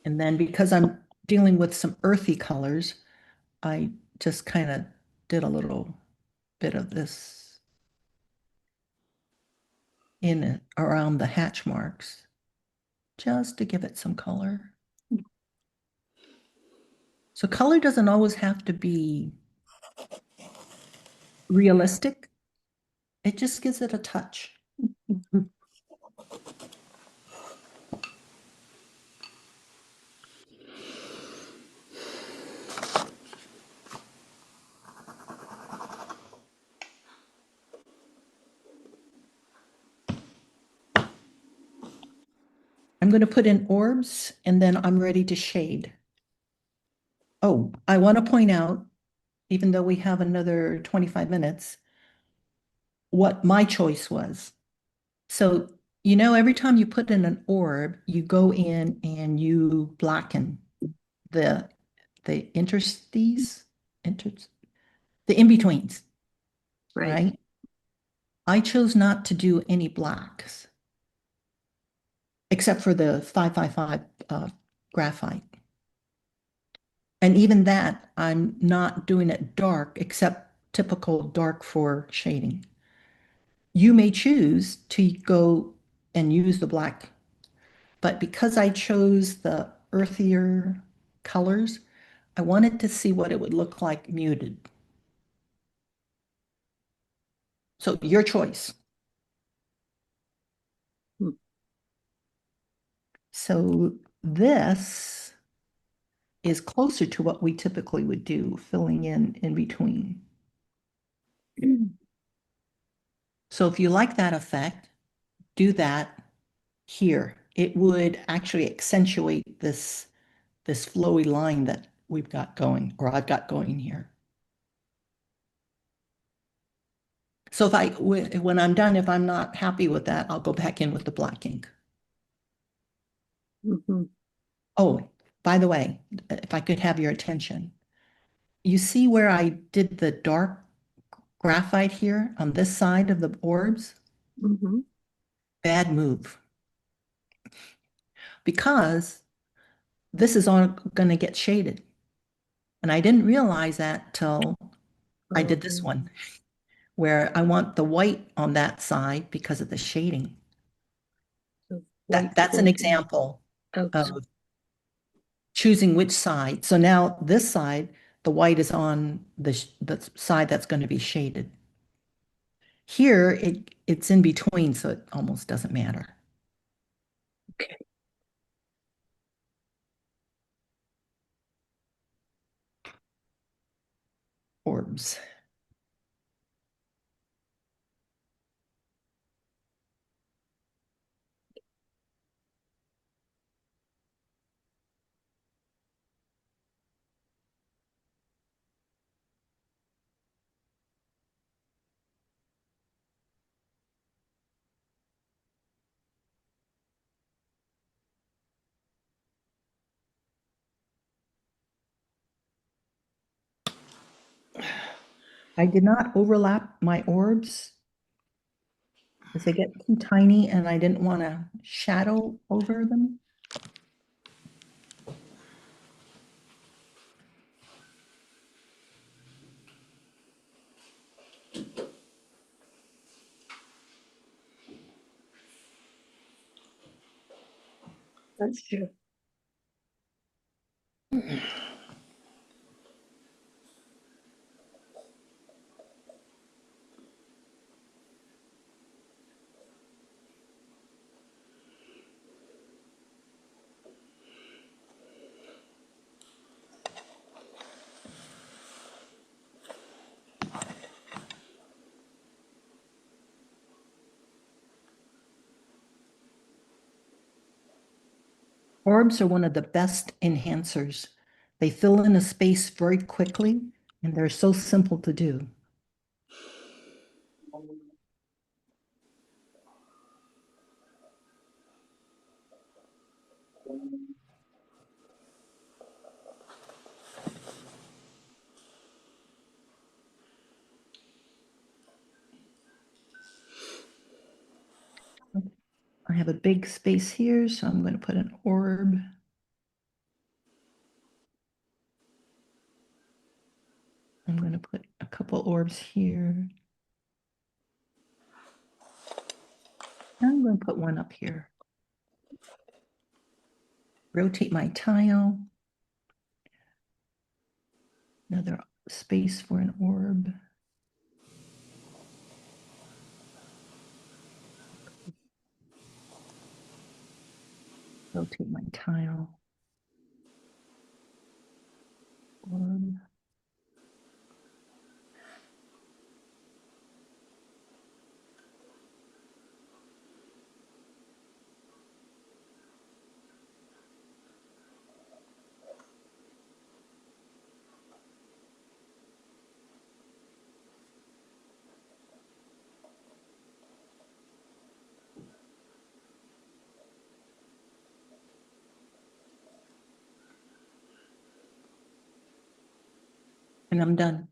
And then because I'm dealing with some earthy colors, I just kind of did a little bit of this in it around the hatch marks. just to give it some color. So color doesn't always have to be realistic. It just gives it a touch. I'm going to put in orbs and then I'm ready to shade. Oh, I want to point out, even though we have another 25 minutes, what my choice was. So, you know, every time you put in an orb, you go in and you blacken the interstices, the in-betweens, right? I chose not to do any blacks, except for the 555 graphite. And even that, I'm not doing it dark, except typical dark for shading. You may choose to go and use the black, but because I chose the earthier colors, I wanted to see what it would look like muted. So your choice. So this is closer to what we typically would do, filling in between. So if you like that effect, do that here. It would actually accentuate this flowy line that we've got going, or I've got going here. So when I'm done, if I'm not happy with that, I'll go back in with the black ink. Oh, by the way, if I could have your attention, you see where I did the dark graphite here on this side of the orbs? Bad move. Because this is all going to get shaded. And I didn't realize that till I did this one, where I want the white on that side because of the shading. That's an example of choosing which side. So now this side, the white is on the side that's going to be shaded. Here, it's in between, so it almost doesn't matter. Okay. Orbs. I did not overlap my orbs because they get too tiny and I didn't want to shadow over them. That's true. Orbs are one of the best enhancers. They fill in a space very quickly and they're so simple to do. I have a big space here, so I'm going to put an orb. I'm going to put a couple orbs here. I'm going to put one up here. rotate my tile. Another space for an orb. Rotate my tile. Orb. And I'm done.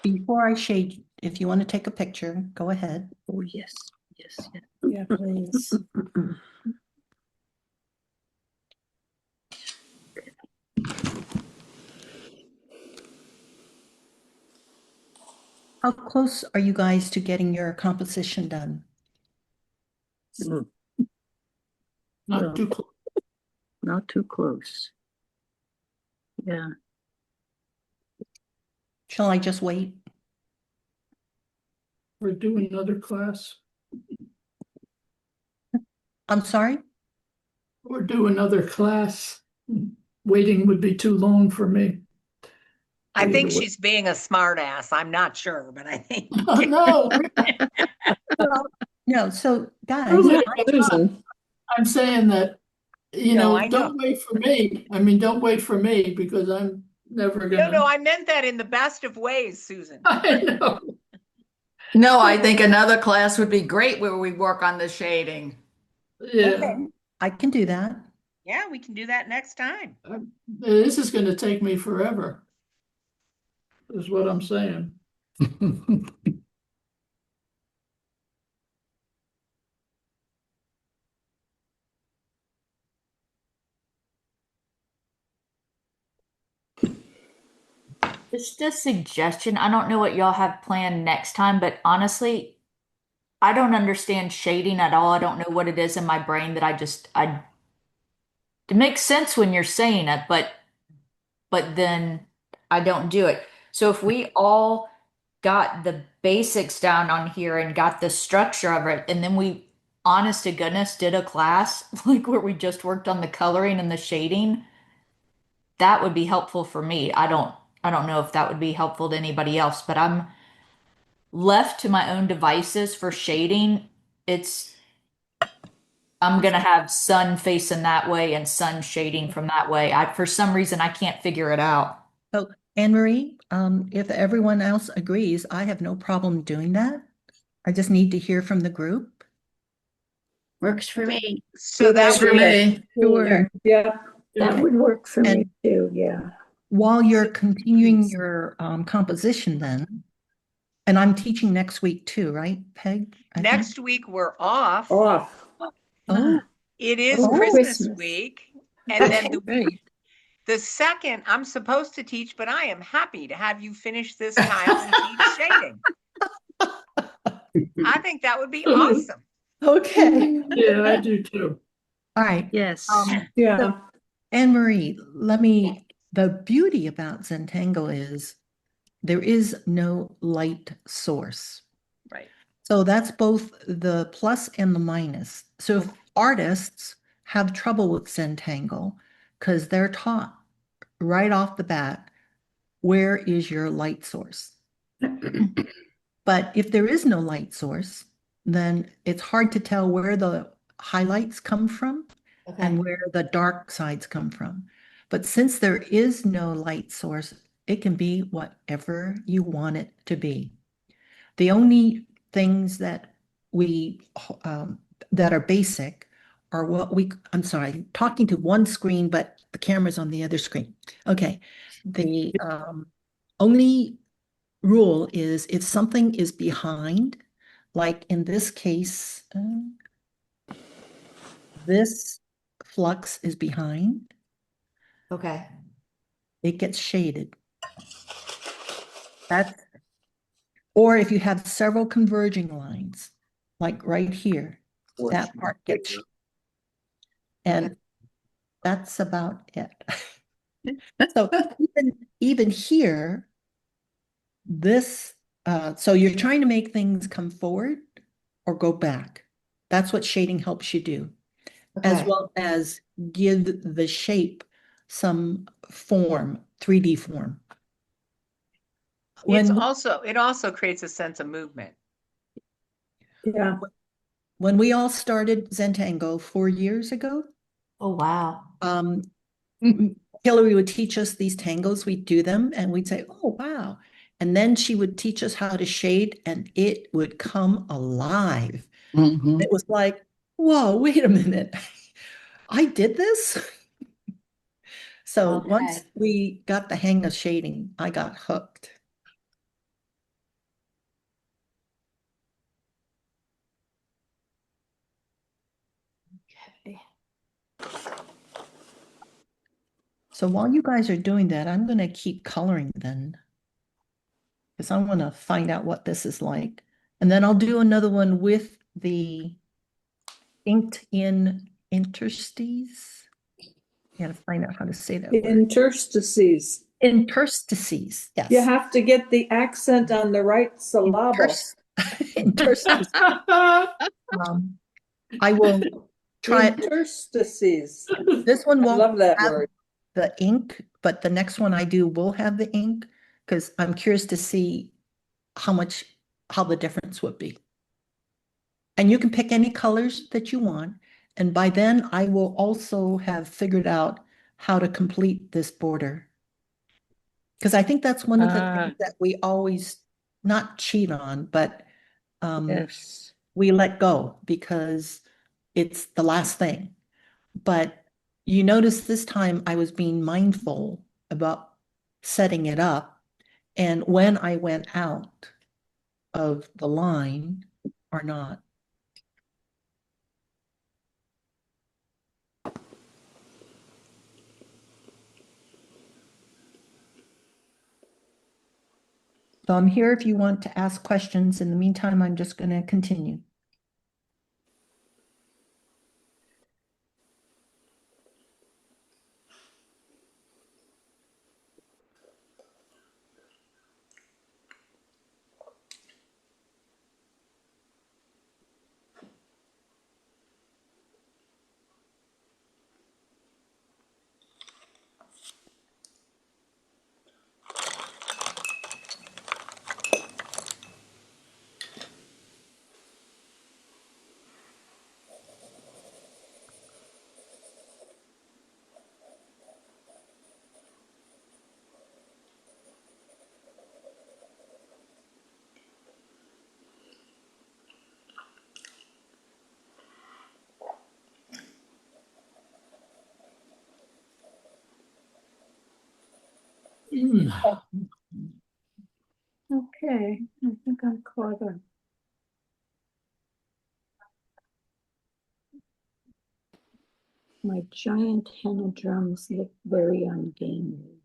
Before I shade, if you want to take a picture, go ahead. Oh, yes, yes, yes. Yeah, please. How close are you guys to getting your composition done? Not Well, too close. not too close. Yeah. Shall I just wait? We're doing another class. I'm sorry? Or do another class. Waiting would be too long for me. I think Either way. she's being a smart ass. I'm not sure, but I think. Oh, no, Well, no, so guys, truly, I'm saying that, you No, know, I know. don't wait for me. I mean, don't wait for me because I'm never No, gonna. I meant that in the best of ways, Susan. I know. No, I think another class would be great where we work on the shading. Yeah, okay, I can do that. Yeah, we can do that next time. this is gonna take me forever. Is what I'm saying. Just a suggestion. I don't know what y'all have planned next time, but honestly, I don't understand shading at all. I don't know what it is in my brain that it makes sense when you're saying it, but then I don't do it. So if we all got the basics down on here and got the structure of it, and then we, honest to goodness, did a class like where we just worked on the coloring and the shading, that would be helpful for me. I don't know if that would be helpful to anybody else, but I'm left to my own devices for shading. I'm gonna have sun facing that way and sun shading from that way. For some reason I can't figure it out. So Anne Marie, if everyone else agrees, I have no problem doing that. I just need to hear from the group. Works for me. So that For would me. Sure. Yeah, that Yeah. would work for me And- too, yeah. While you're continuing your composition then, and I'm teaching next week too, right, Peg? I think? next week we're off. Off. Oh, It is Oh, Christmas Christmas. week. And then Right. the second I'm supposed to teach, but I am happy to have you finish this tile and teach shading. I think that would be awesome. okay. Yeah, I do too. All right. Yes. Yeah. Anne Marie, the beauty about Zentangle is there is no light source. Right. So that's both the plus and the minus. So if artists have trouble with Zentangle because they're taught right off the bat, where is your light source? But if there is no light source, then it's hard to tell where the highlights come from and where the dark sides come from. But since there is no light source, it can be whatever you want it to be. The only things that that are basic are I'm sorry, talking to one screen, but the camera's on the other screen. Okay. The only rule is if something is behind, like in this case, this flux is behind. Okay. It gets shaded. That's, or if you have several converging lines, like right here, that part gets shaded. And that's about it. So even here, this, so you're trying to make things come forward or go back. That's what shading helps you do, as Okay. well as give the shape some form, 3D form. It also creates a sense of movement. Yeah. When we all started Zentango 4 years ago, Oh, wow. Hillary would teach us these tangos, we'd do them, and we'd say, oh, wow. And then she would teach us how to shade, and it would come alive. It was like, whoa, wait a minute. I did this? So once Okay. we got the hang of shading, I got hooked. Okay. So while you guys are doing that, I'm going to keep coloring then, because I want to find out what this is like. And then I'll do another one with the inked in interstices. I gotta find out how to say that word. Interstices. Interstices, yes. You have to get the accent on the right syllable. Interstices. I will try it. Interstices. This one I won't love that have word. the ink, but the next one I do will have the ink, because I'm curious to see how the difference would be. And you can pick any colors that you want. And by then I will also have figured out how to complete this border. Because I think that's one of the things that we always not cheat on, but Yes. we let go because it's the last thing. But you notice this time I was being mindful about setting it up. And when I went out of the line or not. So I'm here if you want to ask questions. In the meantime, I'm just going to continue. Okay, I think I'm caught up. My giant henna drums look very ungainly.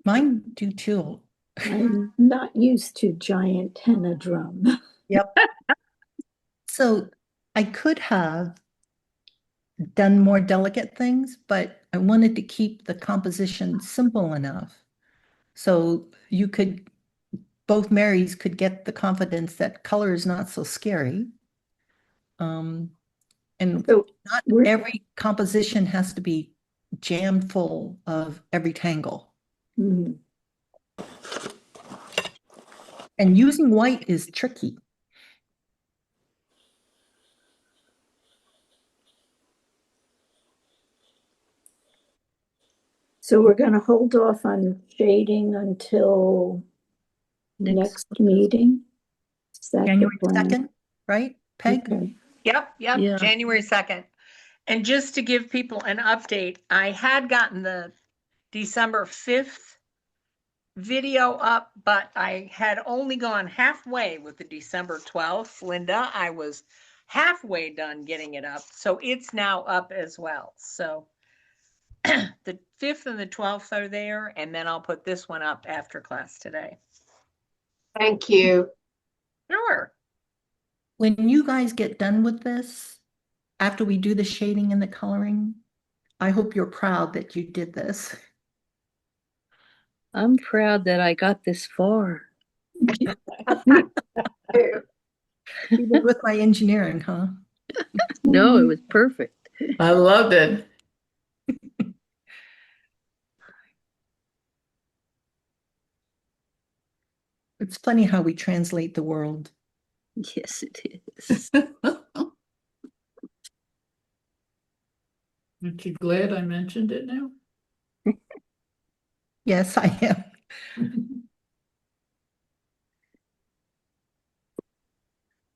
Mine do too. I'm not used to giant henna drum. Yep. So I could have done more delicate things, but I wanted to keep the composition simple enough. So both Marys could get the confidence that color is not so scary. And So not every composition has to be jammed full of every tangle. Mhm. And using white is tricky. So we're going to hold off on shading until next meeting? Is that the January plan? 2nd, right, Peg? Okay. Yep, Yeah. January 2nd. And just to give people an update, I had gotten the December 5th video up, but I had only gone halfway with the December 12th. Linda, I was halfway done getting it up. So it's now up as well. So the 5th and the 12th are there, and then I'll put this one up after class today. Thank you. Sure. When you guys get done with this, after we do the shading and the coloring, I hope you're proud that you did this. I'm proud that I got this far. Even with my engineering, huh? No, it was perfect. I loved it. It's funny how we translate the world. Yes, it is. Aren't you glad I mentioned it now? Yes, I am.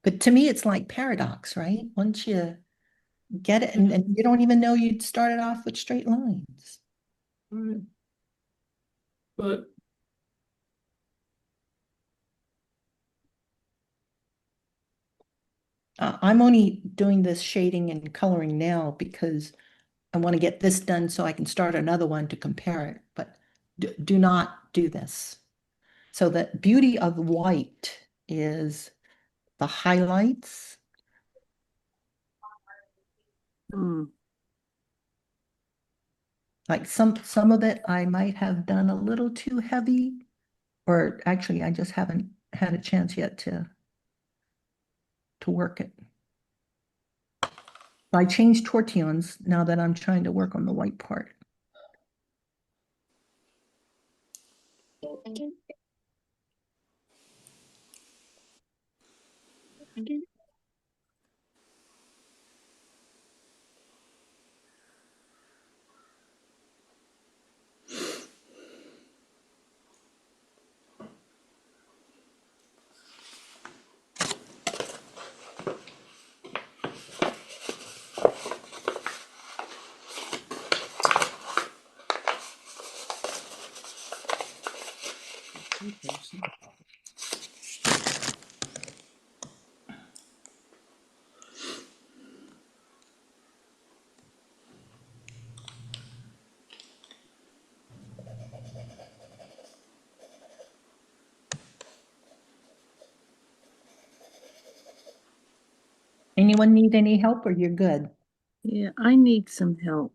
But to me, it's like paradox, right? Once you get it, and you don't even know you'd started off with straight lines. Right. But I'm only doing this shading and coloring now because I want to get this done so I can start another one to compare it, but do not do this. So the beauty of white is the highlights. Mm. Like some of it I might have done a little too heavy, or actually I just haven't had a chance yet to work it. I changed tortillons now that I'm trying to work on the white part. Anyone need any help or you're good? Yeah, I need some help.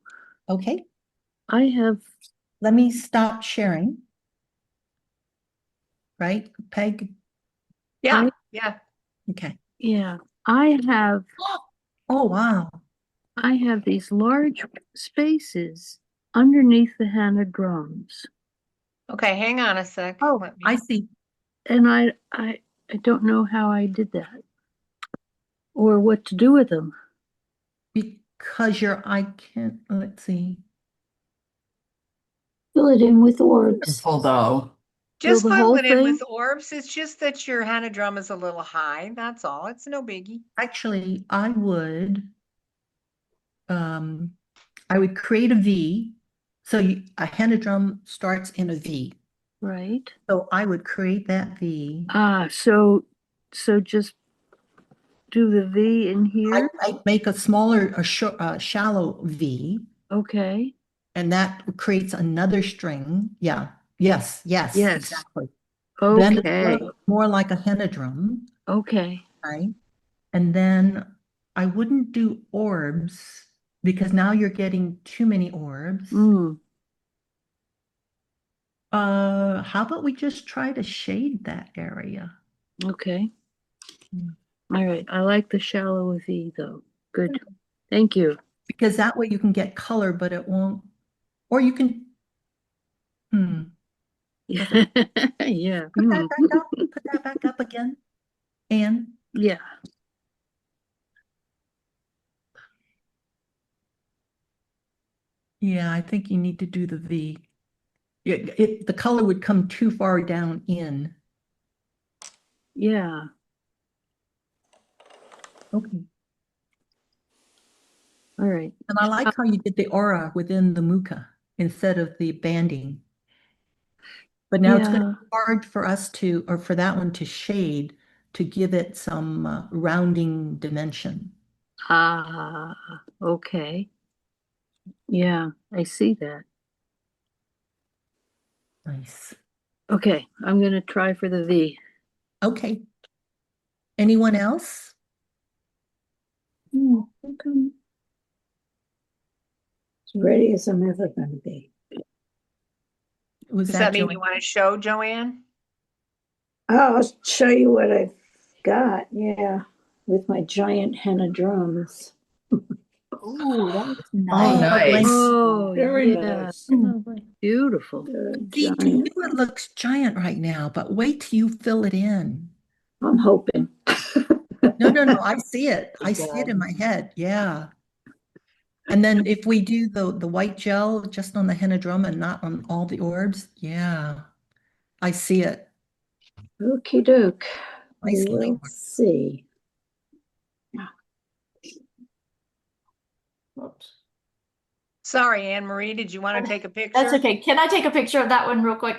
Okay, I have, let me stop sharing. Right, Peg? Yeah, yeah. Okay. yeah, I have, Oh, wow. I have these large spaces underneath the Hannah drums. Okay, hang on a sec. Oh, Let me. I see. And I don't know how I did that or what to do with them. Because I can't, let's see. Fill it in with orbs. Although, Just the fill whole it in with thing? orbs. It's just that your Hannah drum is a little high. That's all. It's no biggie. Actually, I would create a V. So a Hannah drum starts in a V. Right. So I would create that V. So just do the V in here. I make a smaller, shallow V, Okay. and that creates another string. Yeah. Yes. Yes. Yes. Exactly. Then it Okay. looks more like a henna drum, Okay. right? And then I wouldn't do orbs because now you're getting too many orbs. Mm, How about we just try to shade that area? okay. Mm. All right. I like the shallow V though. Good. Thank you. Because that way you can get color, but it won't, or you can, Yeah. Yeah. put that back up, put that back up again. And Yeah. yeah, I think you need to do the V. The color would come too far down in. Yeah. Okay. All right. And I like how you did the aura within the muka instead of the banding. But now it's going to be hard for us to, or for that one to shade to give it some rounding dimension. Ah, okay. Yeah, I see that. Nice. Okay, I'm gonna try for the V. Okay. Anyone else? I'm as ready as I'm ever gonna be. Was Does that mean Joanne? you want to show, Joanne? I'll show you what I've got, yeah, with my giant henna drums. Oh, that's Oh, nice. nice. Oh, Very yeah, nice. beautiful. They're See, to giant. you it looks giant right now, but wait till you fill it in. I'm hoping. No, I see it. I see it in my head. Yeah. And then if we do the white gel just on the henna drum and not on all the orbs, yeah, I see it. Okey doke. Nice We will line. see. Sorry, Anne Marie, did you want to take a picture? That's okay. Can I take a picture of that one real quick?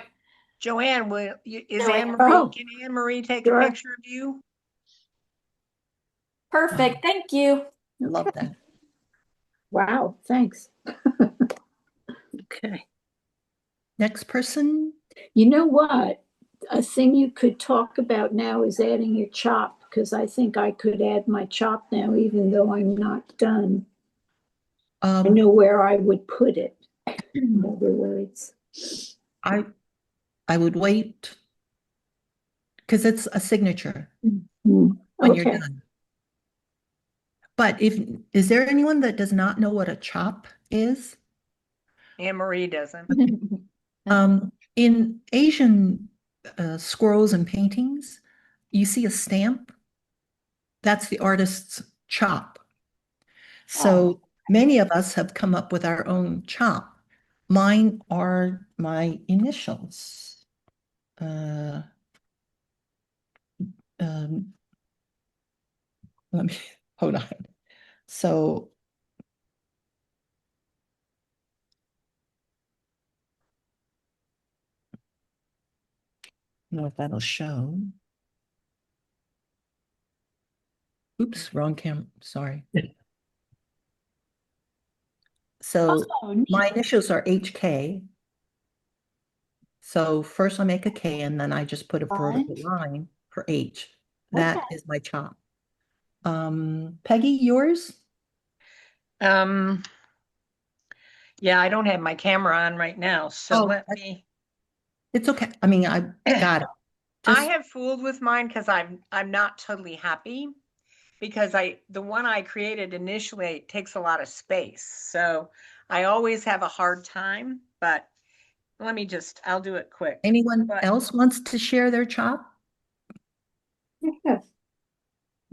Joanne, is Joanne. Anne Marie, Oh, can Anne Marie take sure. a picture of you? Perfect. Thank you. I love that. Wow, thanks. Okay. Next person. You know what? A thing you could talk about now is adding your chop, because I think I could add my chop now, even though I'm not done. I know where I would put it, in other words. I would wait because it's a signature when you're Okay. done. But is there anyone that does not know what a chop is? Anne Marie doesn't. In Asian scrolls and paintings, you see a stamp. That's the artist's chop. So many of us have come up with our own chop. Mine are my initials. Let me hold on. So I don't know if that'll show. Oops, wrong camera. Sorry. So my initials are HK. So first I make a K and then I just put a vertical line for H. That is my chop. Peggy, yours? Yeah, I don't have my camera on right now, so let me. It's okay. I mean, I got it. I have fooled with mine because I'm not totally happy because the one I created initially takes a lot of space. So I always have a hard time, but I'll do it quick. Anyone else wants to share their chop? Yes.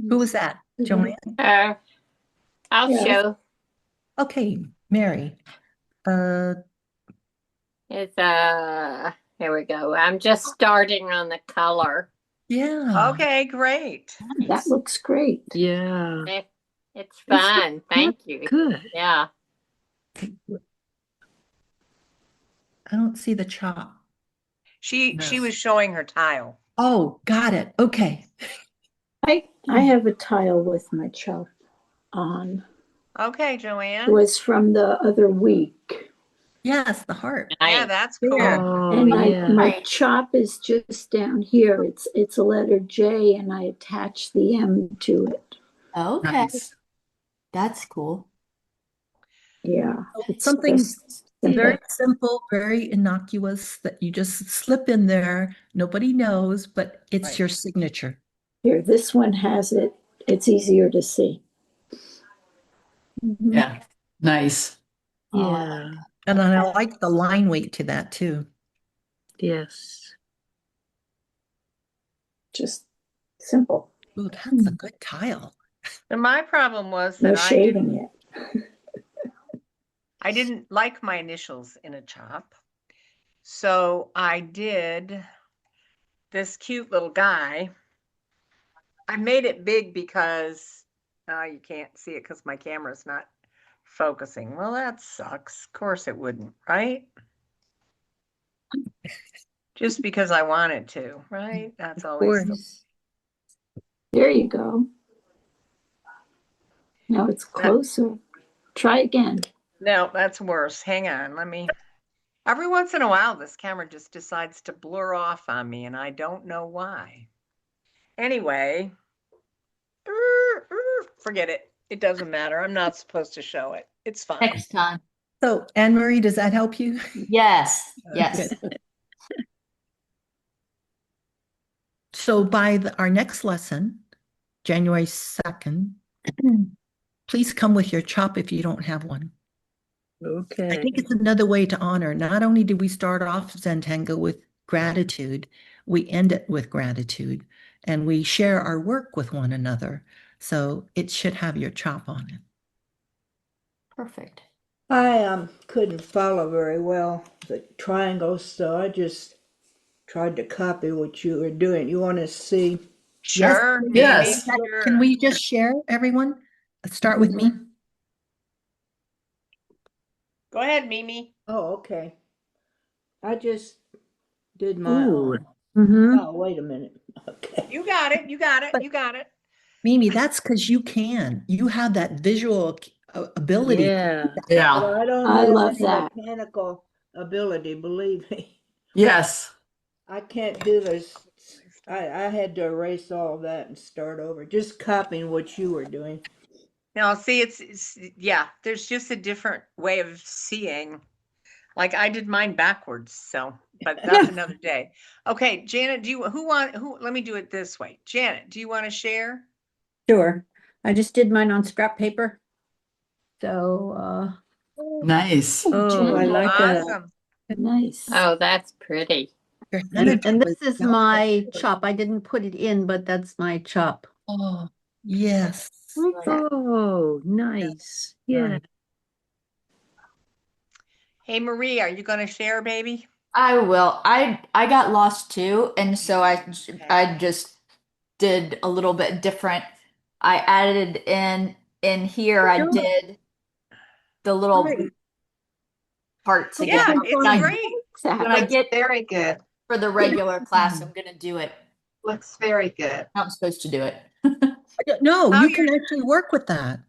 Who was that? Joanne? I'll show. Okay, Mary. It's here we go. I'm just starting on the color. Yeah. Okay, great. That looks great. Yeah. It's fun. Thank you. Good. Yeah. I don't see the chop. She was showing her tile. Oh, got it. Okay. I have a tile with my chop on. Okay, Joanne. It was from the other week. Yes, the heart. Yeah, that's cool. And my chop is just down here. It's a letter J and I attach the M to it. Okay. Nice. That's cool. Yeah. It's something very simple, very innocuous that you just slip in there. Nobody knows, but it's your signature. Here, this one has it. It's easier to see. Yeah. Nice. Yeah. And I like the line weight to that too. Yes. Just simple. Ooh, that's a good tile. And my problem was No that shading yet. I didn't like my initials in a chop. So I did this cute little guy. I made it big because you can't see it because my camera's not focusing. Well, that sucks. Of course it wouldn't, right? just because I wanted to, right? That's Of always course. There you go. Now it's closer. Try again. no, that's worse. Hang on, let me. Every once in a while, this camera just decides to blur off on me, and I don't know why. Anyway, forget it. It doesn't matter. I'm not supposed to show it. It's fine. Next time. So Anne Marie, does that help you? Yes. Yes. Good. So by our next lesson, January 2nd, please come with your chop if you don't have one. Okay. I think it's another way to honor. Not only do we start off Zentango with gratitude, we end it with gratitude, and we share our work with one another. So it should have your chop on it. Perfect. I couldn't follow very well the triangles, so I just tried to copy what you were doing. You want to see? Sure, Yes. maybe. Can Sure. we just share, everyone? Let's start with me. Go ahead, Mimi. Oh, okay. I just did my Ooh. own. Mm-hmm. Oh, wait a minute. Okay. You got it. You got it. But- You got it. Mimi, that's because you can. You have that visual ability. Yeah. Yeah. Well, I don't I have love any that. mechanical ability, believe me. Yes. I can't do this. I had to erase all that and start over. Just copying what you were doing. Now, see, it's yeah, there's just a different way of seeing. Like I did mine backwards, so but that's another day. Okay, Janet, let me do it this way. Janet, do you want to share? Sure. I just did mine on scrap paper. So, Nice. Oh, I like that. Awesome. Nice. Oh, that's pretty. Your henna and was this is yellow. my chop. I didn't put it in, but that's my chop. Oh, yes. Oh, nice. Yeah. Hey, Marie, are you going to share, baby? I will. I got lost too, and so I just did a little bit different. I added in here. I did the little Great. parts Okay. again. Yeah, it's When I- great. When I Looks get very good. for the regular class, I'm gonna do it. Looks very good. I'm supposed to do it. No, Oh, you can actually work with that.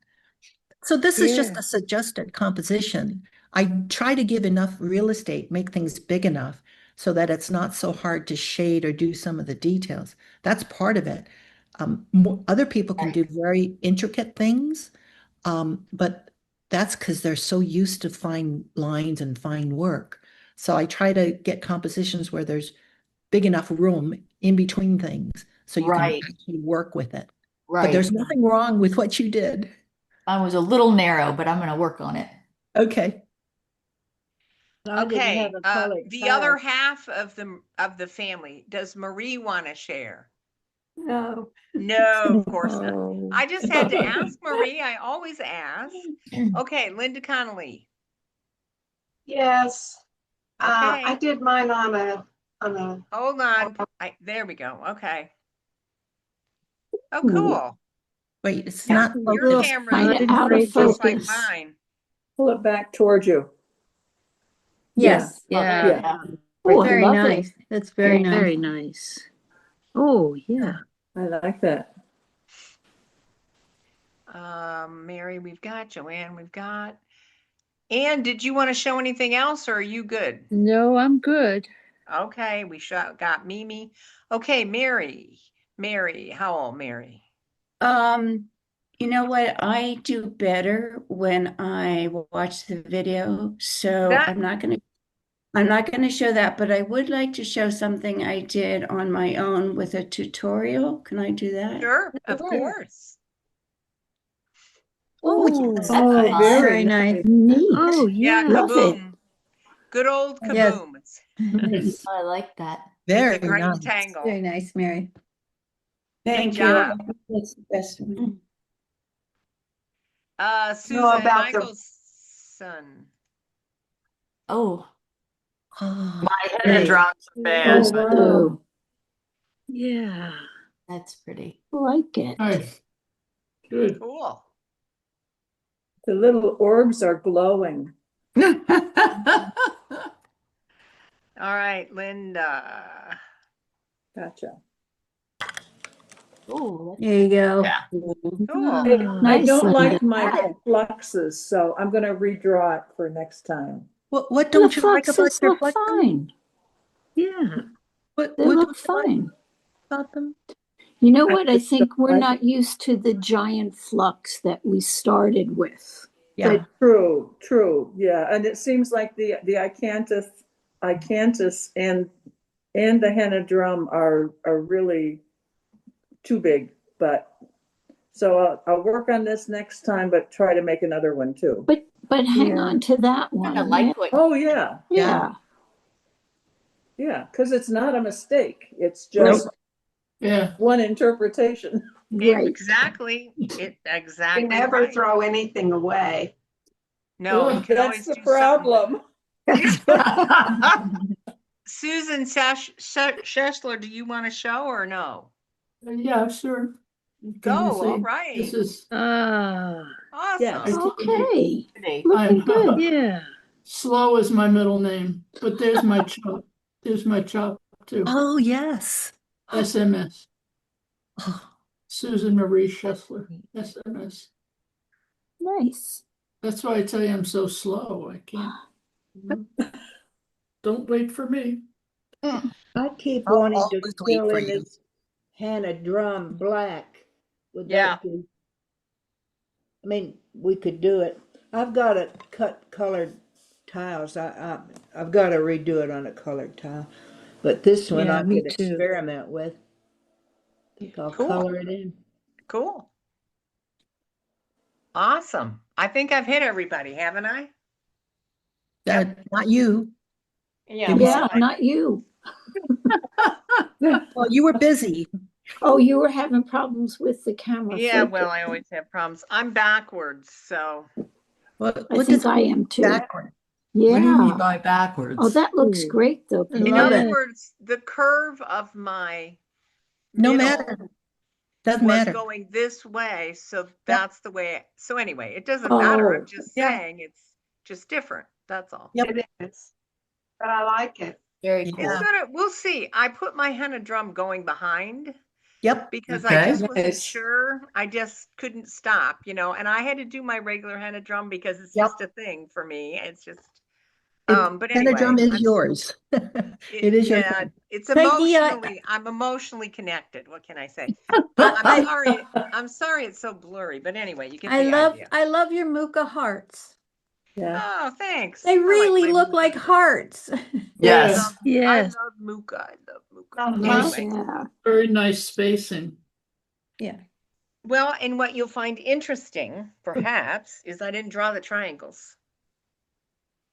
So this is just Yeah. a suggested composition. I try to give enough real estate, make things big enough so that it's not so hard to shade or do some of the details. That's part of it. Other people can do very intricate things, but that's because they're so used to fine lines and fine work. So I try to get compositions where there's big enough room in between things so you can Right. actually work with it. But Right. there's nothing wrong with what you did. I was a little narrow, but I'm gonna work on it. Okay. I didn't Okay, have a colored the other tile. half of the family, does Marie want to share? No. No, of course not. Oh. I just had to ask Marie. I always ask. Okay, Linda Connolly. Yes. Okay. I did mine on a Hold on. There we go. Okay. Oh, cool. Wait, it's Yeah, not your focused. camera Kind of is out of just like focus. mine. Pull it back towards you. Yes. Yeah. Yeah. Oh, I Very love nice. it. That's very nice. Very nice. Oh, yeah. I like that. Mary, we've got Joanne, we've got. Anne, did you want to show anything else or are you good? No, I'm good. Okay, got Mimi. Okay, Mary. Mary, how old, Mary? You know what? I do better when I watch the video, so That- I'm not gonna show that, but I would like to show something I did on my own with a tutorial. Can I do that? Sure, of course. Oh, yes. Oh, very very nice. Neat. Oh, Yeah, yeah. Love it. kaboom. Good old Yes. kaboom. Nice. I like that. Very It's a great nice. tangle. Very nice, Mary. Thank you. job. That's the best one. Susan about the- Michelson. Oh, Oh, My henna drums are bad. Oh, wow. Oh, Yeah. that's pretty. like it. Nice. Good. Cool. The little orbs are glowing. All right, Linda. Gotcha. Oh, There you go. Yeah. Cool. I Nice, don't Linda. like my fluxes, so I'm gonna redraw it for next time. What The don't you like about fluxes your look fluxes? fine. Yeah. What They don't look you like fine. about them? You know I what? I just don't think we're like not used to the giant flux that we started with. Yeah. True, yeah, and it seems like the icanthus and the henna drum are really too big, but so I'll work on this next time, but try to make another one too. But hang Yeah. on to that kind one. of like what. Oh, yeah, Yeah. because it's not a mistake. It's just Yeah. one interpretation. Right. Exactly. You Exactly never right. throw anything away. No, you can That's always the do something with problem. Susan Schessler, do you want to show or no? Yeah, sure. Can Go, you see? all right. This is, Ah, Yes. Awesome. Okay. Today. Looking I'm good. yeah. Slow is my middle name, but there's my chop. There's my chop too. Oh, yes. SMS. Oh, Susan Marie Schessler. SMS. Nice. That's why I tell you I'm so slow. I can't. Don't wait for me. I keep I'll wanting to always wait fill for in you. this Hannah drum black. Would Yeah. that be? I mean, we could do it. I've got to cut colored tiles. I've got to redo it on a colored tile. But this one Yeah, I me could too. experiment with. I think I'll Cool. color it in. Cool. Awesome. I think I've hit everybody, haven't I? Not you. Yeah. Yeah, not you. Well, you were busy. Oh, you were having problems with the camera. Yeah, focus. well, I always have problems. I'm backwards, so What I think does I am too. backward? What do you mean Yeah. by backwards? Oh, that looks Ooh. great though. I in love other it. words, the curve of my No middle matter. Doesn't was matter. going this way, so that's the way. So anyway, it doesn't Oh. matter. I'm just Yeah. saying it's just different. That's all. Yep. It is, but I like it. Very Yeah. cool. It's gonna. We'll see. I put my henna drum going behind Yep. because I Okay. just wasn't Nice. sure. I just couldn't stop, and I had to do my regular henna drum because it's Yep. just a thing for me. It's just. But Henna anyway, drum is yours. It is your yeah, thing. it's Peggy, I'm emotionally connected. What can I say? I'm sorry. I'm sorry it's so blurry, but anyway, you get the idea. I love your Muka hearts. Yeah. Oh, thanks. They I like really my look Muka like too. hearts. Yes. I Yes. love Muka. I love Muka. Nice. Anyway, Yeah. Very nice spacing. Yeah. well, and what you'll find interesting, perhaps, is I didn't draw the triangles.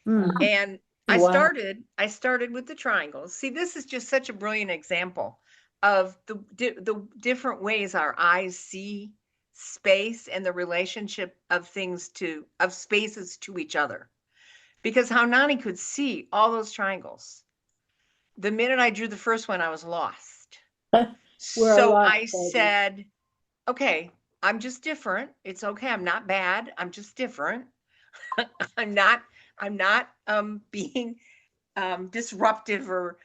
And I Wow. started with the triangles. See, this is just such a brilliant example of the different ways our eyes see space and the relationship of spaces to each other. Because how Nani could see all those triangles. The minute I drew the first one, I was lost. So I said, okay, I'm just different. It's okay. I'm not bad. I'm just different. I'm not being disruptive or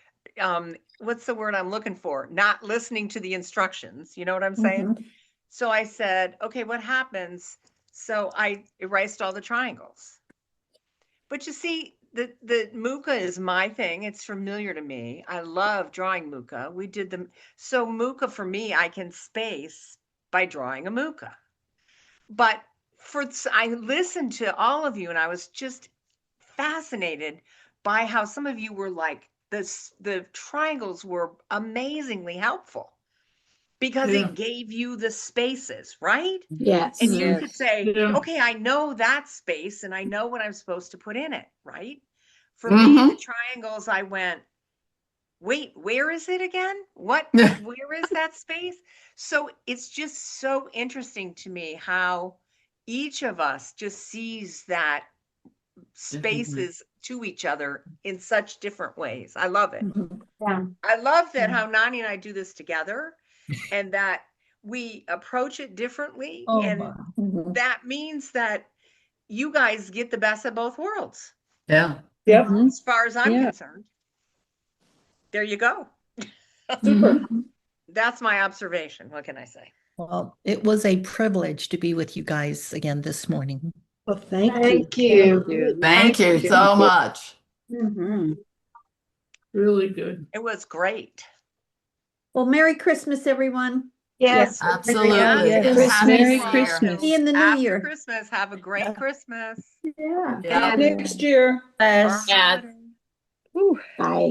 what's the word I'm looking for? Not listening to the instructions. You know what I'm saying? So I said, okay, what happens? So I erased all the triangles. But you see, the Muka is my thing. It's familiar to me. I love drawing Muka. We did them. So Muka for me, I can space by drawing a Muka. But I listened to all of you and I was just fascinated by how some of you were like the triangles were amazingly helpful because Yeah. it gave you the spaces, right? Yes. And you Yes. could say, Yeah. okay, I know that space and I know what I'm supposed to put in it, right? For me, the triangles, I went, wait, where is it again? Where is that space? So it's just so interesting to me how each of us just sees that spaces to each other in such different ways. I love it. Yeah. I love that how Nani and I do this together and that we approach it differently. Oh, And wow. that means that you guys get the best of both worlds, Yeah. Yep. as far as I'm Yeah. concerned. there you go. Super. That's my observation. What can I say? Well, it was a privilege to be with you guys again this morning. Well, thank you. Thank you. Thank you so much. Mhm. Really good. It was great. Well, Merry Christmas, everyone. Yes. Absolutely. Yes. Happy Merry New Year. Christmas. See you in the new After year. Christmas, have a great Christmas. Yeah. Yeah. And Next year. Yes. Yeah. Friday. Bye.